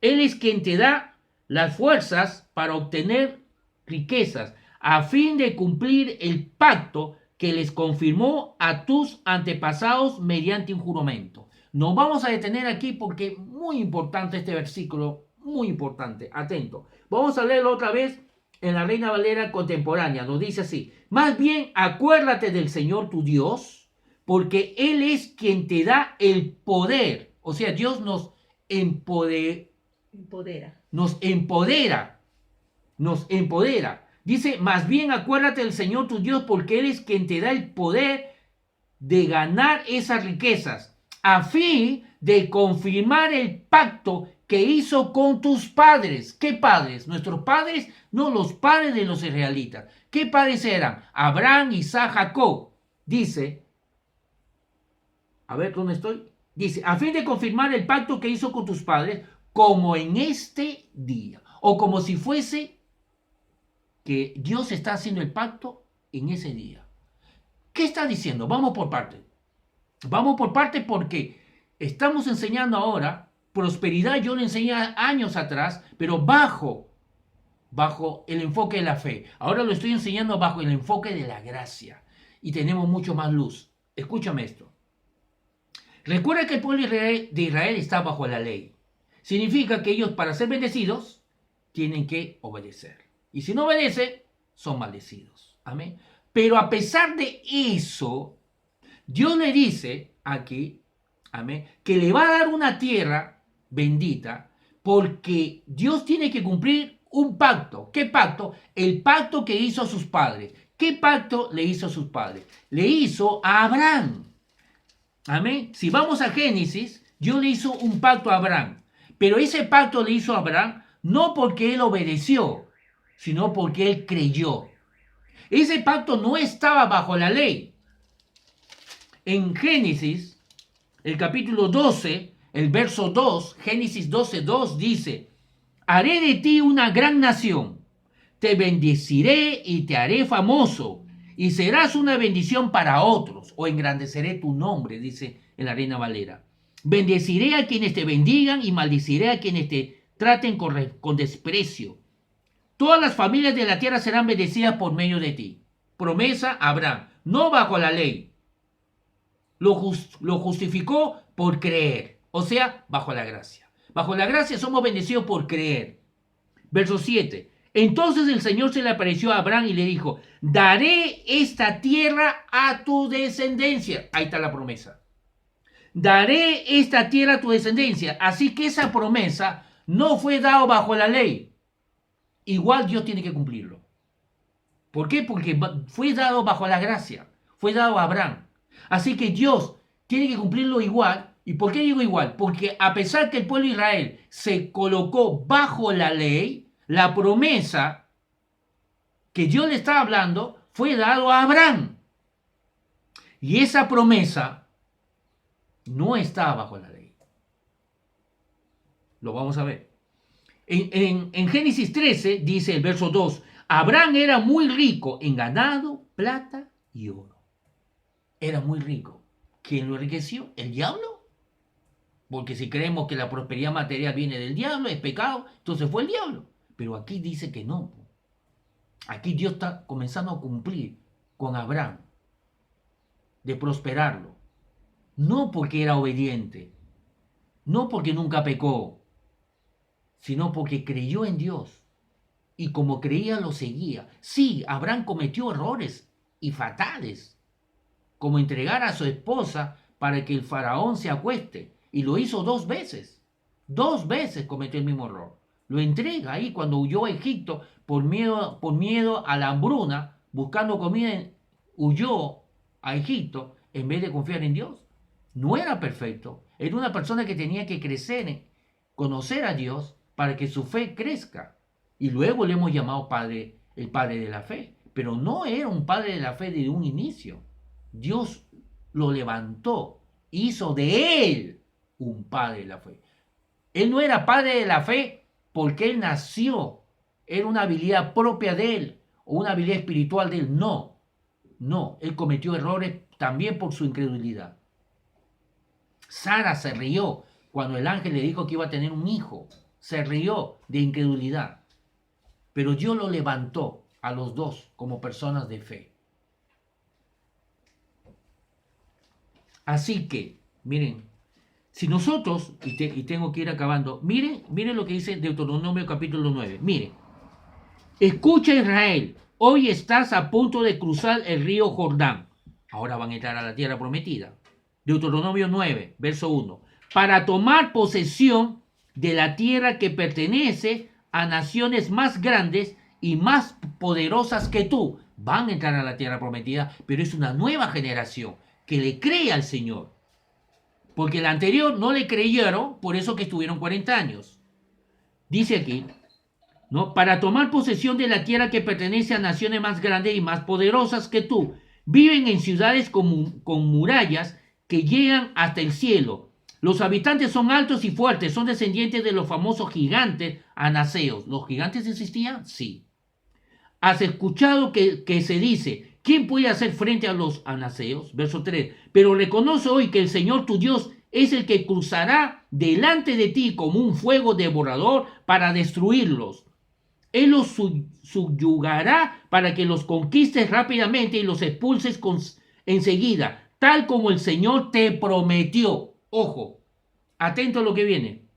Él es quien te da las fuerzas para obtener riquezas, a fin de cumplir el pacto que les confirmó a tus antepasados mediante un juramento. Nos vamos a detener aquí porque es muy importante este versículo, muy importante, atento. Vamos a leerlo otra vez en la Reina Valera contemporánea, nos dice así, más bien acuérdate del Señor tu Dios, porque Él es quien te da el poder, o sea, Dios nos empodera. Nos empodera. Dice, más bien acuérdate del Señor tu Dios, porque Él es quien te da el poder de ganar esas riquezas, a fin de confirmar el pacto que hizo con tus padres. ¿Qué padres? Nuestros padres, no, los padres de los israelitas. ¿Qué padres eran? Abraham, Isaac, Jacob. Dice, a ver, ¿dónde estoy? Dice, a fin de confirmar el pacto que hizo con tus padres, como en este día, o como si fuese que Dios está haciendo el pacto en ese día. ¿Qué está diciendo? Vamos por partes. Vamos por partes porque estamos enseñando ahora prosperidad. Yo lo enseñé años atrás, pero bajo el enfoque de la fe. Ahora lo estoy enseñando bajo el enfoque de la gracia. Y tenemos mucho más luz. Escúchame esto. Recuerda que el pueblo de Israel está bajo la ley. Significa que ellos, para ser bendecidos, tienen que obedecer. Y si no obedecen, son maldecidos. Amén. Pero a pesar de eso, Dios le dice aquí, amén, que le va a dar una tierra bendita porque Dios tiene que cumplir un pacto. ¿Qué pacto? El pacto que hizo a sus padres. ¿Qué pacto le hizo a sus padres? Le hizo a Abraham. Amén. Si vamos a Génesis, Dios le hizo un pacto a Abraham. Pero ese pacto le hizo a Abraham no porque él obedeció, sino porque él creyó. Ese pacto no estaba bajo la ley. En Génesis, el capítulo 12, el verso 2, Génesis 12, 2 dice, haré de ti una gran nación, te bendeciré y te haré famoso, y serás una bendición para otros, o engrandeceré tu nombre, dice en la Reina Valera. Bendeciré a quienes te bendigan y maldeciré a quienes te traten con desprecio. Todas las familias de la tierra serán bendecidas por medio de ti. Promesa a Abraham, no bajo la ley. Lo justificó por creer, o sea, bajo la gracia. Bajo la gracia somos bendecidos por creer. Verso 7. Entonces el Señor se le apareció a Abraham y le dijo, daré esta tierra a tu descendencia. Ahí está la promesa. Daré esta tierra a tu descendencia. Así que esa promesa no fue dada bajo la ley. Igual Dios tiene que cumplirlo. ¿Por qué? Porque fue dado bajo la gracia. Fue dado a Abraham. Así que Dios tiene que cumplirlo igual. ¿Y por qué digo igual? Porque a pesar que el pueblo de Israel se colocó bajo la ley, la promesa que Dios le estaba hablando fue dado a Abraham. Y esa promesa no está bajo la ley. Lo vamos a ver. En Génesis 13 dice el verso 2, Abraham era muy rico en ganado, plata y oro. Era muy rico. ¿Quién lo enriqueció? ¿El diablo? Porque si creemos que la prosperidad material viene del diablo, es pecado, entonces fue el diablo. Pero aquí dice que no. Aquí Dios está comenzando a cumplir con Abraham, de prosperarlo. No porque era obediente, no porque nunca pecó, sino porque creyó en Dios. Y como creía, lo seguía. Sí, Abraham cometió errores y fatales, como entregar a su esposa para que el faraón se acueste. Y lo hizo 2 veces. 2 veces cometió el mismo error. Lo entrega ahí cuando huyó a Egipto por miedo a la hambruna, buscando comida, huyó a Egipto en vez de confiar en Dios. No era perfecto. Era una persona que tenía que crecer, conocer a Dios para que su fe crezca. Y luego le hemos llamado padre, el padre de la fe. Pero no era un padre de la fe desde un inicio. Dios lo levantó, hizo de él un padre de la fe. Él no era padre de la fe porque él nació. Era una habilidad propia de él o una habilidad espiritual de él. No, no. Él cometió errores también por su incredulidad. Sara se rió cuando el ángel le dijo que iba a tener un hijo. Se rió de incredulidad. Pero Dios lo levantó a los dos como personas de fe. Así que, miren, si nosotros, y tengo que ir acabando, miren lo que dice Deuteronomio capítulo 9. Miren, escucha Israel, hoy estás a punto de cruzar el río Jordán. Ahora van a entrar a la tierra prometida. Deuteronomio 9, verso 1. Para tomar posesión de la tierra que pertenece a naciones más grandes y más poderosas que tú. Van a entrar a la tierra prometida, pero es una nueva generación que le cree al Señor. Porque la anterior no le creyeron, por eso que estuvieron 40 años. Dice aquí, ¿no? Para tomar posesión de la tierra que pertenece a naciones más grandes y más poderosas que tú. Viven en ciudades con murallas que llegan hasta el cielo. Los habitantes son altos y fuertes, son descendientes de los famosos gigantes anaseos. ¿Los gigantes existían? Sí. ¿Has escuchado que se dice, ¿quién puede hacer frente a los anaseos? Verso 3. Pero reconoce hoy que el Señor tu Dios es el que cruzará delante de ti como un fuego devorador para destruirlos. Él los subyugará para que los conquistes rápidamente y los expulses enseguida, tal como el Señor te prometió. Ojo, atento a lo que viene.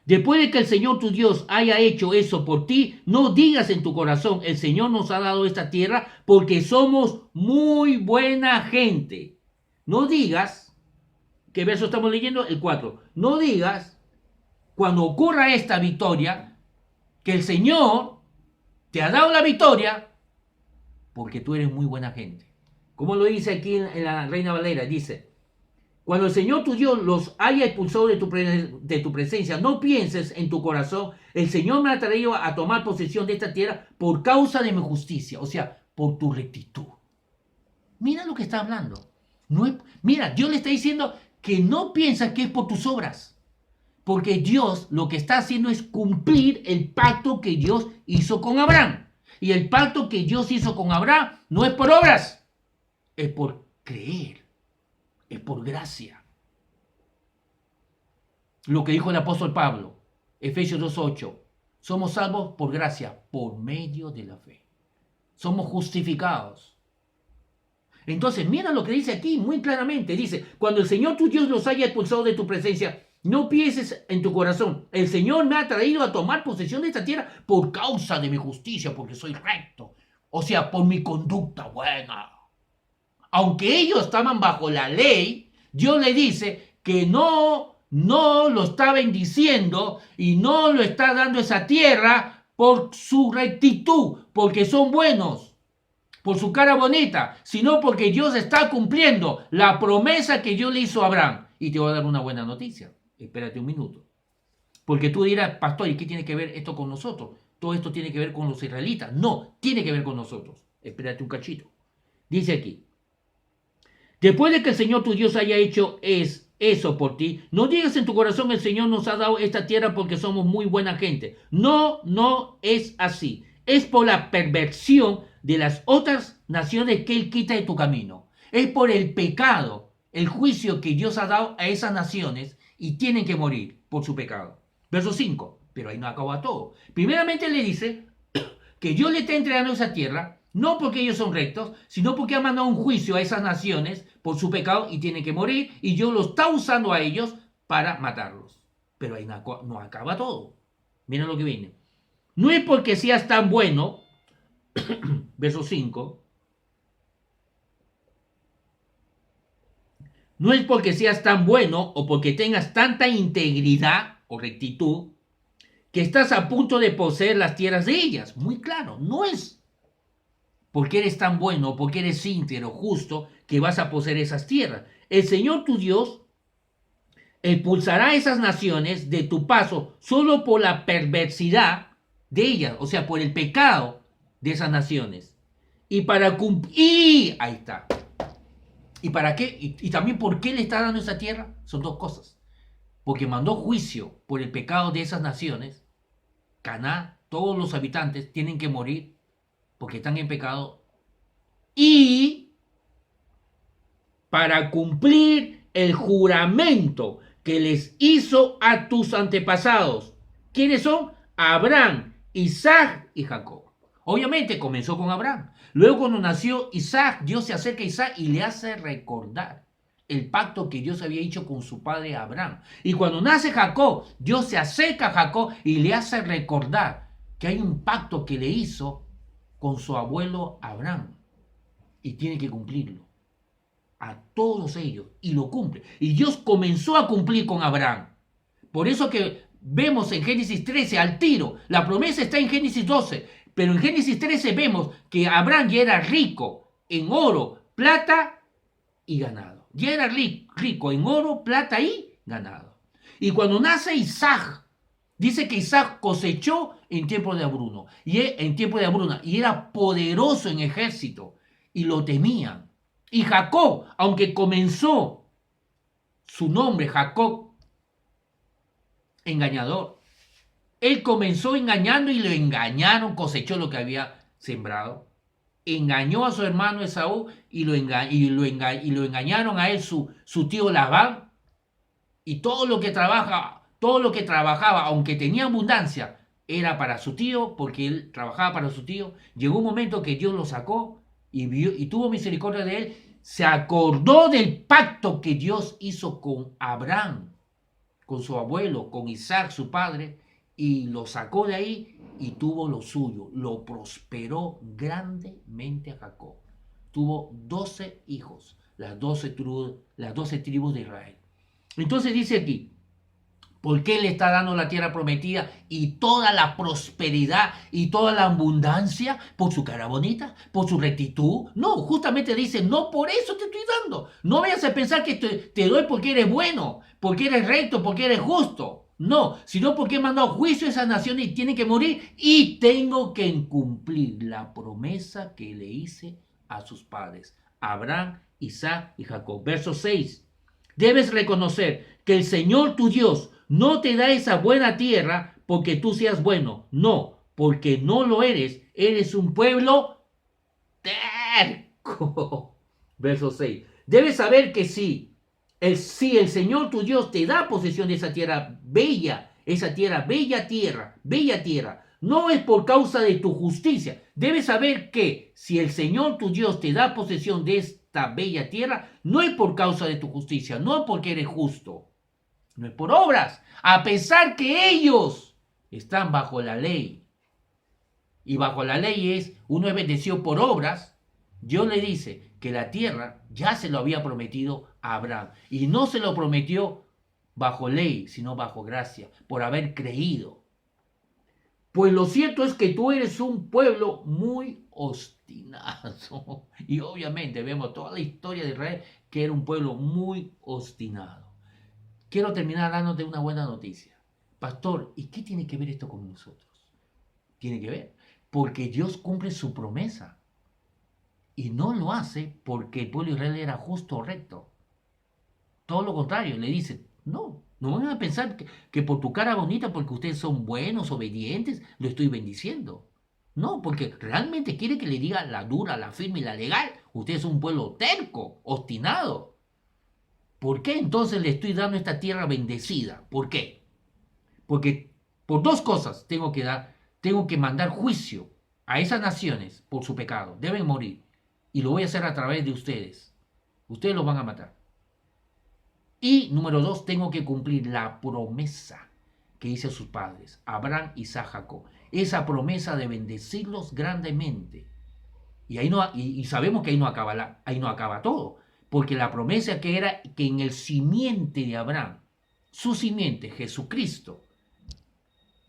Después de que el Señor tu Dios haya hecho eso por ti, no digas en tu corazón, el Señor nos ha dado esta tierra porque somos muy buena gente. No digas, ¿qué verso estamos leyendo? El 4. No digas, cuando ocurra esta victoria, que el Señor te ha dado la victoria porque tú eres muy buena gente. Como lo dice aquí en la Reina Valera, dice, cuando el Señor tu Dios los haya expulsado de tu presencia, no pienses en tu corazón, el Señor me ha traído a tomar posesión de esta tierra por causa de mi justicia, o sea, por tu rectitud. Mira lo que está hablando. Mira, Dios le está diciendo que no piensas que es por tus obras, porque Dios lo que está haciendo es cumplir el pacto que Dios hizo con Abraham. Y el pacto que Dios hizo con Abraham no es por obras, es por creer. Es por gracia. Lo que dijo el apóstol Pablo, Efesios 2:8, somos salvos por gracia, por medio de la fe. Somos justificados. Entonces, mira lo que dice aquí muy claramente. Dice, cuando el Señor tu Dios los haya expulsado de tu presencia, no pienses en tu corazón, el Señor me ha traído a tomar posesión de esta tierra por causa de mi justicia, porque soy recto. O sea, por mi conducta buena. Aunque ellos estaban bajo la ley, Dios le dice que no lo está bendiciendo y no lo está dando esa tierra por su rectitud, porque son buenos, por su cara bonita, sino porque Dios está cumpliendo la promesa que Dios le hizo a Abraham. Y te voy a dar una buena noticia. Espérate un minuto. Porque tú dirás, pastor, ¿y qué tiene que ver esto con nosotros? Todo esto tiene que ver con los israelitas. No, tiene que ver con nosotros. Espérate un cachito. Dice aquí, después de que el Señor tu Dios haya hecho eso por ti, no digas en tu corazón, el Señor nos ha dado esta tierra porque somos muy buena gente. No es así. Es por la perversión de las otras naciones que Él quita de tu camino. Es por el pecado, el juicio que Dios ha dado a esas naciones y tienen que morir por su pecado. Verso 5. Pero ahí no acaba todo. Primeramente le dice que Dios le está entregando esa tierra, no porque ellos son rectos, sino porque ha mandado un juicio a esas naciones por su pecado y tienen que morir, y Dios lo está usando a ellos para matarlos. Pero ahí no acaba todo. Miren lo que viene. No es porque seas tan bueno, verso 5, no es porque seas tan bueno o porque tengas tanta integridad o rectitud que estás a punto de poseer las tierras de ellas. Muy claro, no es porque eres tan bueno, porque eres íntegro, justo, que vas a poseer esas tierras. El Señor tu Dios expulsará a esas naciones de tu paso solo por la perversidad de ellas, o sea, por el pecado de esas naciones. Y para cumplir, ahí está. ¿Y para qué? Y también por qué le está dando esa tierra. Son dos cosas. Porque mandó juicio por el pecado de esas naciones. Caná, todos los habitantes tienen que morir porque están en pecado, y para cumplir el juramento que les hizo a tus antepasados. ¿Quiénes son? Abraham, Isaac y Jacob. Obviamente comenzó con Abraham. Luego cuando nació Isaac, Dios se acerca a Isaac y le hace recordar el pacto que Dios había hecho con su padre Abraham. Y cuando nace Jacob, Dios se acerca a Jacob y le hace recordar que hay un pacto que le hizo con su abuelo Abraham, y tiene que cumplirlo a todos ellos, y lo cumple. Y Dios comenzó a cumplir con Abraham. Por eso que vemos en Génesis 13 al tiro, la promesa está en Génesis 12, pero en Génesis 13 vemos que Abraham ya era rico en oro, plata y ganado. Ya era rico en oro, plata y ganado. Y cuando nace Isaac, dice que Isaac cosechó en tiempo de hambruna, y era poderoso en ejército y lo temían. Y Jacob, aunque comenzó su nombre Jacob, engañador, él comenzó engañando y lo engañaron, cosechó lo que había sembrado. Engañó a su hermano Esaú y lo engañaron a él su tío Labán, y todo lo que trabajaba, aunque tenía abundancia, era para su tío, porque él trabajaba para su tío. Llegó un momento que Dios lo sacó y tuvo misericordia de él. Se acordó del pacto que Dios hizo con Abraham, con su abuelo, con Isaac, su padre, y lo sacó de ahí y tuvo lo suyo. Lo prosperó grandemente a Jacob. Tuvo 12 hijos, las 12 tribus de Israel. Entonces dice aquí, ¿por qué le está dando la tierra prometida y toda la prosperidad y toda la abundancia? ¿Por su cara bonita? ¿Por su rectitud? No, justamente dice, no por eso te estoy dando. No vayas a pensar que te doy porque eres bueno, porque eres recto, porque eres justo. No, sino porque he mandado juicio a esas naciones y tienen que morir y tengo que cumplir la promesa que le hice a sus padres, Abraham, Isaac y Jacob. Verso 6. Debes reconocer que el Señor tu Dios no te da esa buena tierra porque tú seas bueno. No, porque no lo eres. Eres un pueblo terco. Verso 6. Debes saber que si el Señor tu Dios te da posesión de esa tierra bella, bella tierra, no es por causa de tu justicia. Debes saber que si el Señor tu Dios te da posesión de esta bella tierra, no es por causa de tu justicia, no porque eres justo, no es por obras, a pesar que ellos están bajo la ley. Y bajo la ley uno es bendecido por obras. Dios le dice que la tierra ya se lo había prometido a Abraham. Y no se lo prometió bajo ley, sino bajo gracia, por haber creído. Pues lo cierto es que tú eres un pueblo muy obstinado. Y obviamente vemos toda la historia de Israel, que era un pueblo muy obstinado. Quiero terminar dándote una buena noticia. Pastor, ¿y qué tiene que ver esto con nosotros? Tiene que ver, porque Dios cumple su promesa. Y no lo hace porque el pueblo de Israel era justo o recto. Todo lo contrario, le dice, no van a pensar que por tu cara bonita, porque ustedes son buenos, obedientes, lo estoy bendiciendo. No, porque realmente quiere que le diga la dura, la firme y la legal. Ustedes son un pueblo terco, obstinado. ¿Por qué entonces le estoy dando esta tierra bendecida? ¿Por qué? Porque por dos cosas tengo que mandar juicio a esas naciones por su pecado. Deben morir. Y lo voy a hacer a través de ustedes. Ustedes los van a matar. Y número 2, tengo que cumplir la promesa que hice a sus padres, Abraham, Isaac, Jacob. Esa promesa de bendecirlos grandemente. Y sabemos que ahí no acaba todo. Porque la promesa que era que en el simiente de Abraham, su simiente, Jesucristo,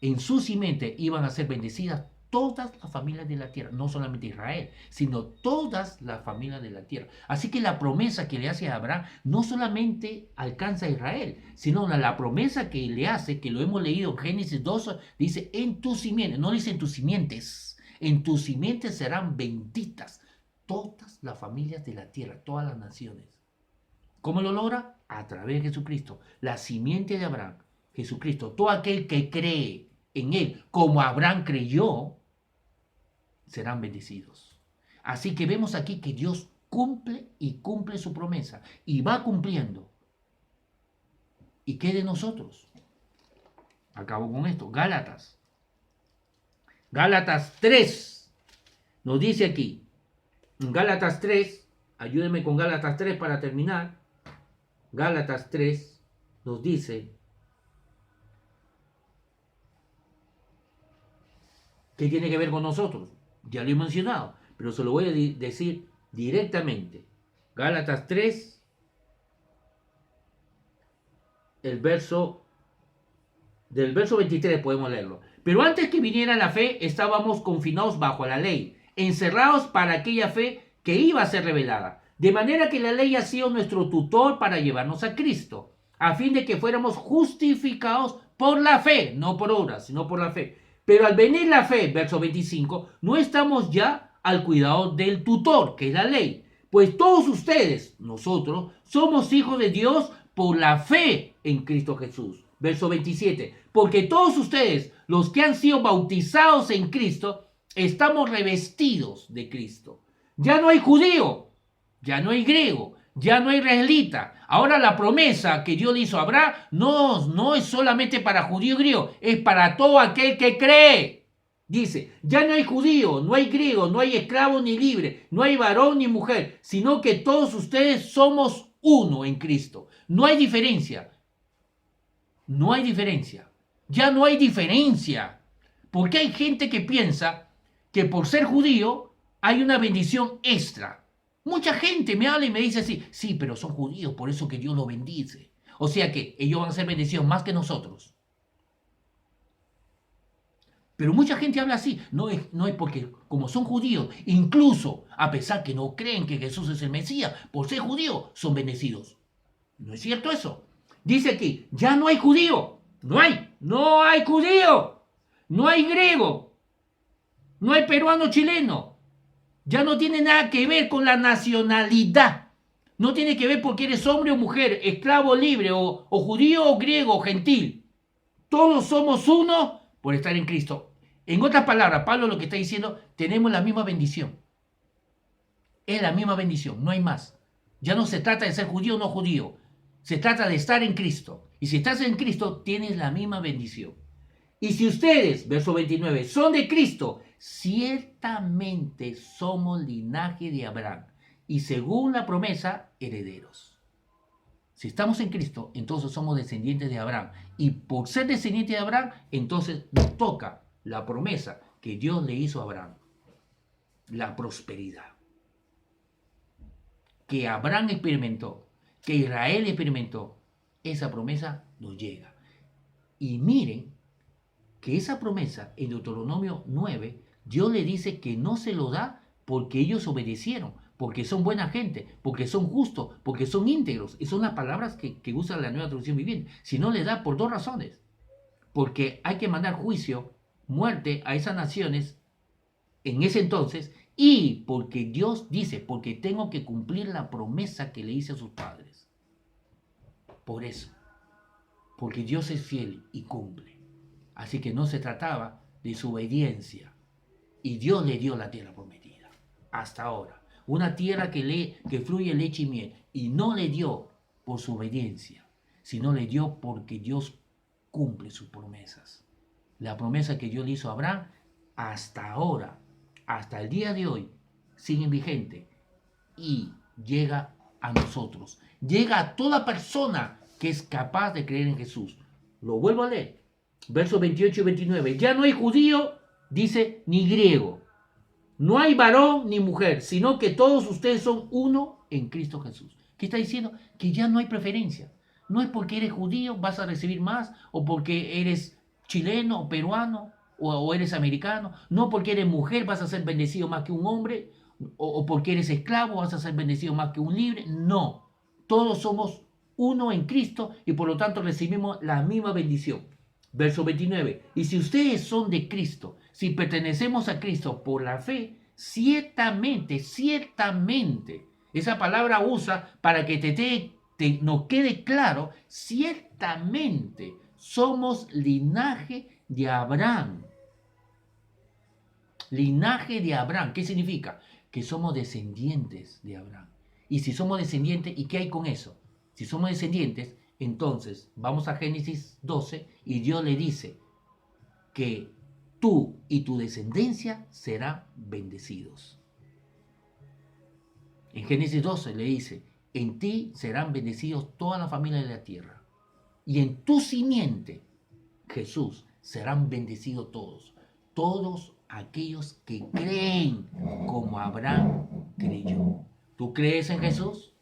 en su simiente iban a ser bendecidas todas las familias de la tierra, no solamente Israel, sino todas las familias de la tierra. Así que la promesa que le hace a Abraham no solamente alcanza a Israel, sino la promesa que le hace, que lo hemos leído en Génesis 2, dice en tus simientes, no dice en tus simientes, en tus simientes serán benditas todas las familias de la tierra, todas las naciones. ¿Cómo lo logra? A través de Jesucristo, la simiente de Abraham, Jesucristo, todo aquel que cree en él, como Abraham creyó, serán bendecidos. Así que vemos aquí que Dios cumple su promesa y va cumpliendo. ¿Y qué de nosotros? Acabo con esto. Gálatas 3 nos dice aquí, en Gálatas 3, ayúdenme con Gálatas 3 para terminar. Gálatas 3 nos dice ¿qué tiene que ver con nosotros? Ya lo he mencionado, pero se lo voy a decir directamente. Gálatas 3, del verso 23 podemos leerlo. Pero antes que viniera la fe, estábamos confinados bajo la ley, encerrados para aquella fe que iba a ser revelada. De manera que la ley ha sido nuestro tutor para llevarnos a Cristo, a fin de que fuéramos justificados por la fe, no por obras, sino por la fe. Pero al venir la fe, verso 25, no estamos ya al cuidado del tutor, que es la ley. Pues todos ustedes, nosotros, somos hijos de Dios por la fe en Cristo Jesús. Verso 27, porque todos ustedes, los que han sido bautizados en Cristo, estamos revestidos de Cristo. Ya no hay judío, ya no hay griego, ya no hay israelita. Ahora la promesa que Dios le hizo a Abraham no es solamente para judío y griego, es para todo aquel que cree. Dice, ya no hay judío, no hay griego, no hay esclavo ni libre, no hay varón ni mujer, sino que todos ustedes somos uno en Cristo. No hay diferencia. No hay diferencia. Ya no hay diferencia. Porque hay gente que piensa que por ser judío hay una bendición extra. Mucha gente me habla y me dice así, sí, pero son judíos, por eso que Dios los bendice. O sea que ellos van a ser bendecidos más que nosotros. Pero mucha gente habla así, no es porque como son judíos, incluso a pesar que no creen que Jesús es el Mesías, por ser judío son bendecidos. No es cierto eso. Dice aquí, ya no hay judío, no hay judío, no hay griego, no hay peruano chileno. Ya no tiene nada que ver con la nacionalidad. No tiene que ver porque eres hombre o mujer, esclavo o libre, o judío o griego o gentil. Todos somos uno por estar en Cristo. En otras palabras, Pablo lo que está diciendo, tenemos la misma bendición. Es la misma bendición, no hay más. Ya no se trata de ser judío o no judío. Se trata de estar en Cristo. Y si estás en Cristo, tienes la misma bendición. Y si ustedes, verso 29, son de Cristo, ciertamente somos linaje de Abraham. Y según la promesa, herederos. Si estamos en Cristo, entonces somos descendientes de Abraham. Y por ser descendientes de Abraham, entonces nos toca la promesa que Dios le hizo a Abraham. La prosperidad. Que Abraham experimentó, que Israel experimentó, esa promesa nos llega. Y miren que esa promesa en Deuteronomio 9, Dios le dice que no se lo da porque ellos obedecieron, porque son buena gente, porque son justos, porque son íntegros. Y son las palabras que usa la Nueva Traducción Viviente. Si no le da por dos razones. Porque hay que mandar juicio, muerte a esas naciones en ese entonces, y porque Dios dice, porque tengo que cumplir la promesa que le hice a sus padres. Por eso, porque Dios es fiel y cumple. Así que no se trataba de su obediencia. Y Dios le dio la tierra prometida. Hasta ahora. Una tierra que fluye leche y miel. Y no le dio por su obediencia, sino le dio porque Dios cumple sus promesas. La promesa que Dios le hizo a Abraham, hasta ahora, hasta el día de hoy, sigue vigente. Y llega a nosotros. Llega a toda persona que es capaz de creer en Jesús. Lo vuelvo a leer. Versos 28 y 29. Ya no hay judío, dice, ni griego. No hay varón ni mujer, sino que todos ustedes son uno en Cristo Jesús. ¿Qué está diciendo? Que ya no hay preferencia. No es porque eres judío vas a recibir más, o porque eres chileno o peruano, o eres americano. No porque eres mujer vas a ser bendecido más que un hombre, o porque eres esclavo vas a ser bendecido más que un libre. No. Todos somos uno en Cristo y por lo tanto recibimos la misma bendición. Verso 29. Y si ustedes son de Cristo, si pertenecemos a Cristo por la fe, ciertamente, esa palabra usa para que nos quede claro, ciertamente somos linaje de Abraham. Linaje de Abraham, ¿qué significa? Que somos descendientes de Abraham. Y si somos descendientes, ¿y qué hay con eso? Si somos descendientes, entonces vamos a Génesis 12 y Dios le dice que tú y tu descendencia serán bendecidos. En Génesis 12 le dice, en ti serán bendecidos todas las familias de la tierra. Y en tu simiente, Jesús, serán bendecidos todos. Todos aquellos que creen como Abraham creyó. ¿Tú crees en Jesús?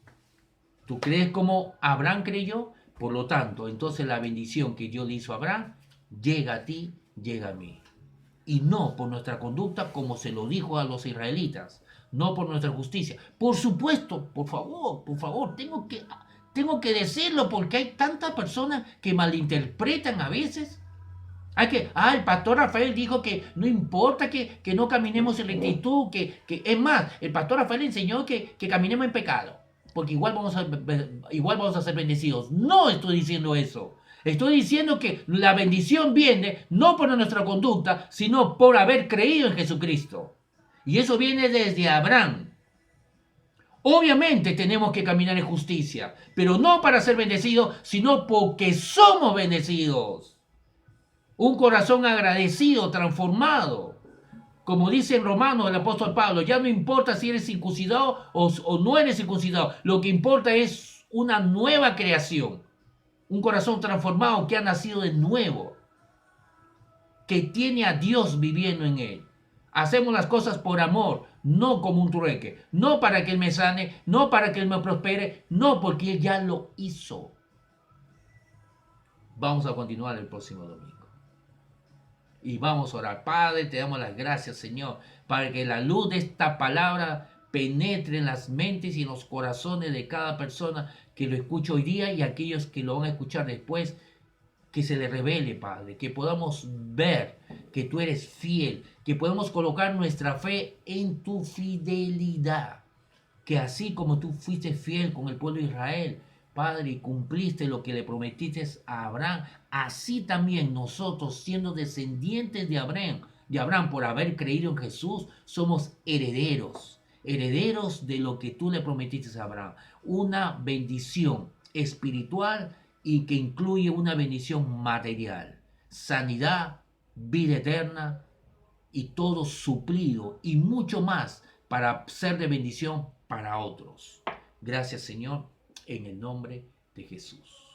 ¿Tú crees como Abraham creyó? Por lo tanto, entonces la bendición que Dios le hizo a Abraham llega a ti, llega a mí. Y no por nuestra conducta como se lo dijo a los israelitas, no por nuestra justicia. Por supuesto, por favor, tengo que decirlo porque hay tantas personas que malinterpretan a veces. El pastor Rafael dijo que no importa que no caminemos en rectitud, que es más, el pastor Rafael enseñó que caminemos en pecado, porque igual vamos a ser bendecidos. No estoy diciendo eso. Estoy diciendo que la bendición viene no por nuestra conducta, sino por haber creído en Jesucristo. Y eso viene desde Abraham. Obviamente tenemos que caminar en justicia, pero no para ser bendecidos, sino porque somos bendecidos. Un corazón agradecido, transformado. Como dice en Romanos el apóstol Pablo, ya no importa si eres circuncidado o no eres circuncidado. Lo que importa es una nueva creación. Un corazón transformado que ha nacido de nuevo, que tiene a Dios viviendo en él. Hacemos las cosas por amor, no como un trueque, no para que Él me sane, no para que Él me prospere, no porque Él ya lo hizo. Vamos a continuar el próximo domingo. Y vamos a orar. Padre, te damos las gracias, Señor, para que la luz de esta palabra penetre en las mentes y en los corazones de cada persona que lo escucha hoy día y aquellos que lo van a escuchar después, que se le revele, Padre, que podamos ver que tú eres fiel, que podamos colocar nuestra fe en tu fidelidad, que así como tú fuiste fiel con el pueblo de Israel, Padre, y cumpliste lo que le prometiste a Abraham, así también nosotros, siendo descendientes de Abraham por haber creído en Jesús, somos herederos, herederos de lo que tú le prometiste a Abraham, una bendición espiritual y que incluye una bendición material, sanidad, vida eterna y todo suplido y mucho más para ser de bendición para otros. Gracias, Señor, en el nombre de Jesús.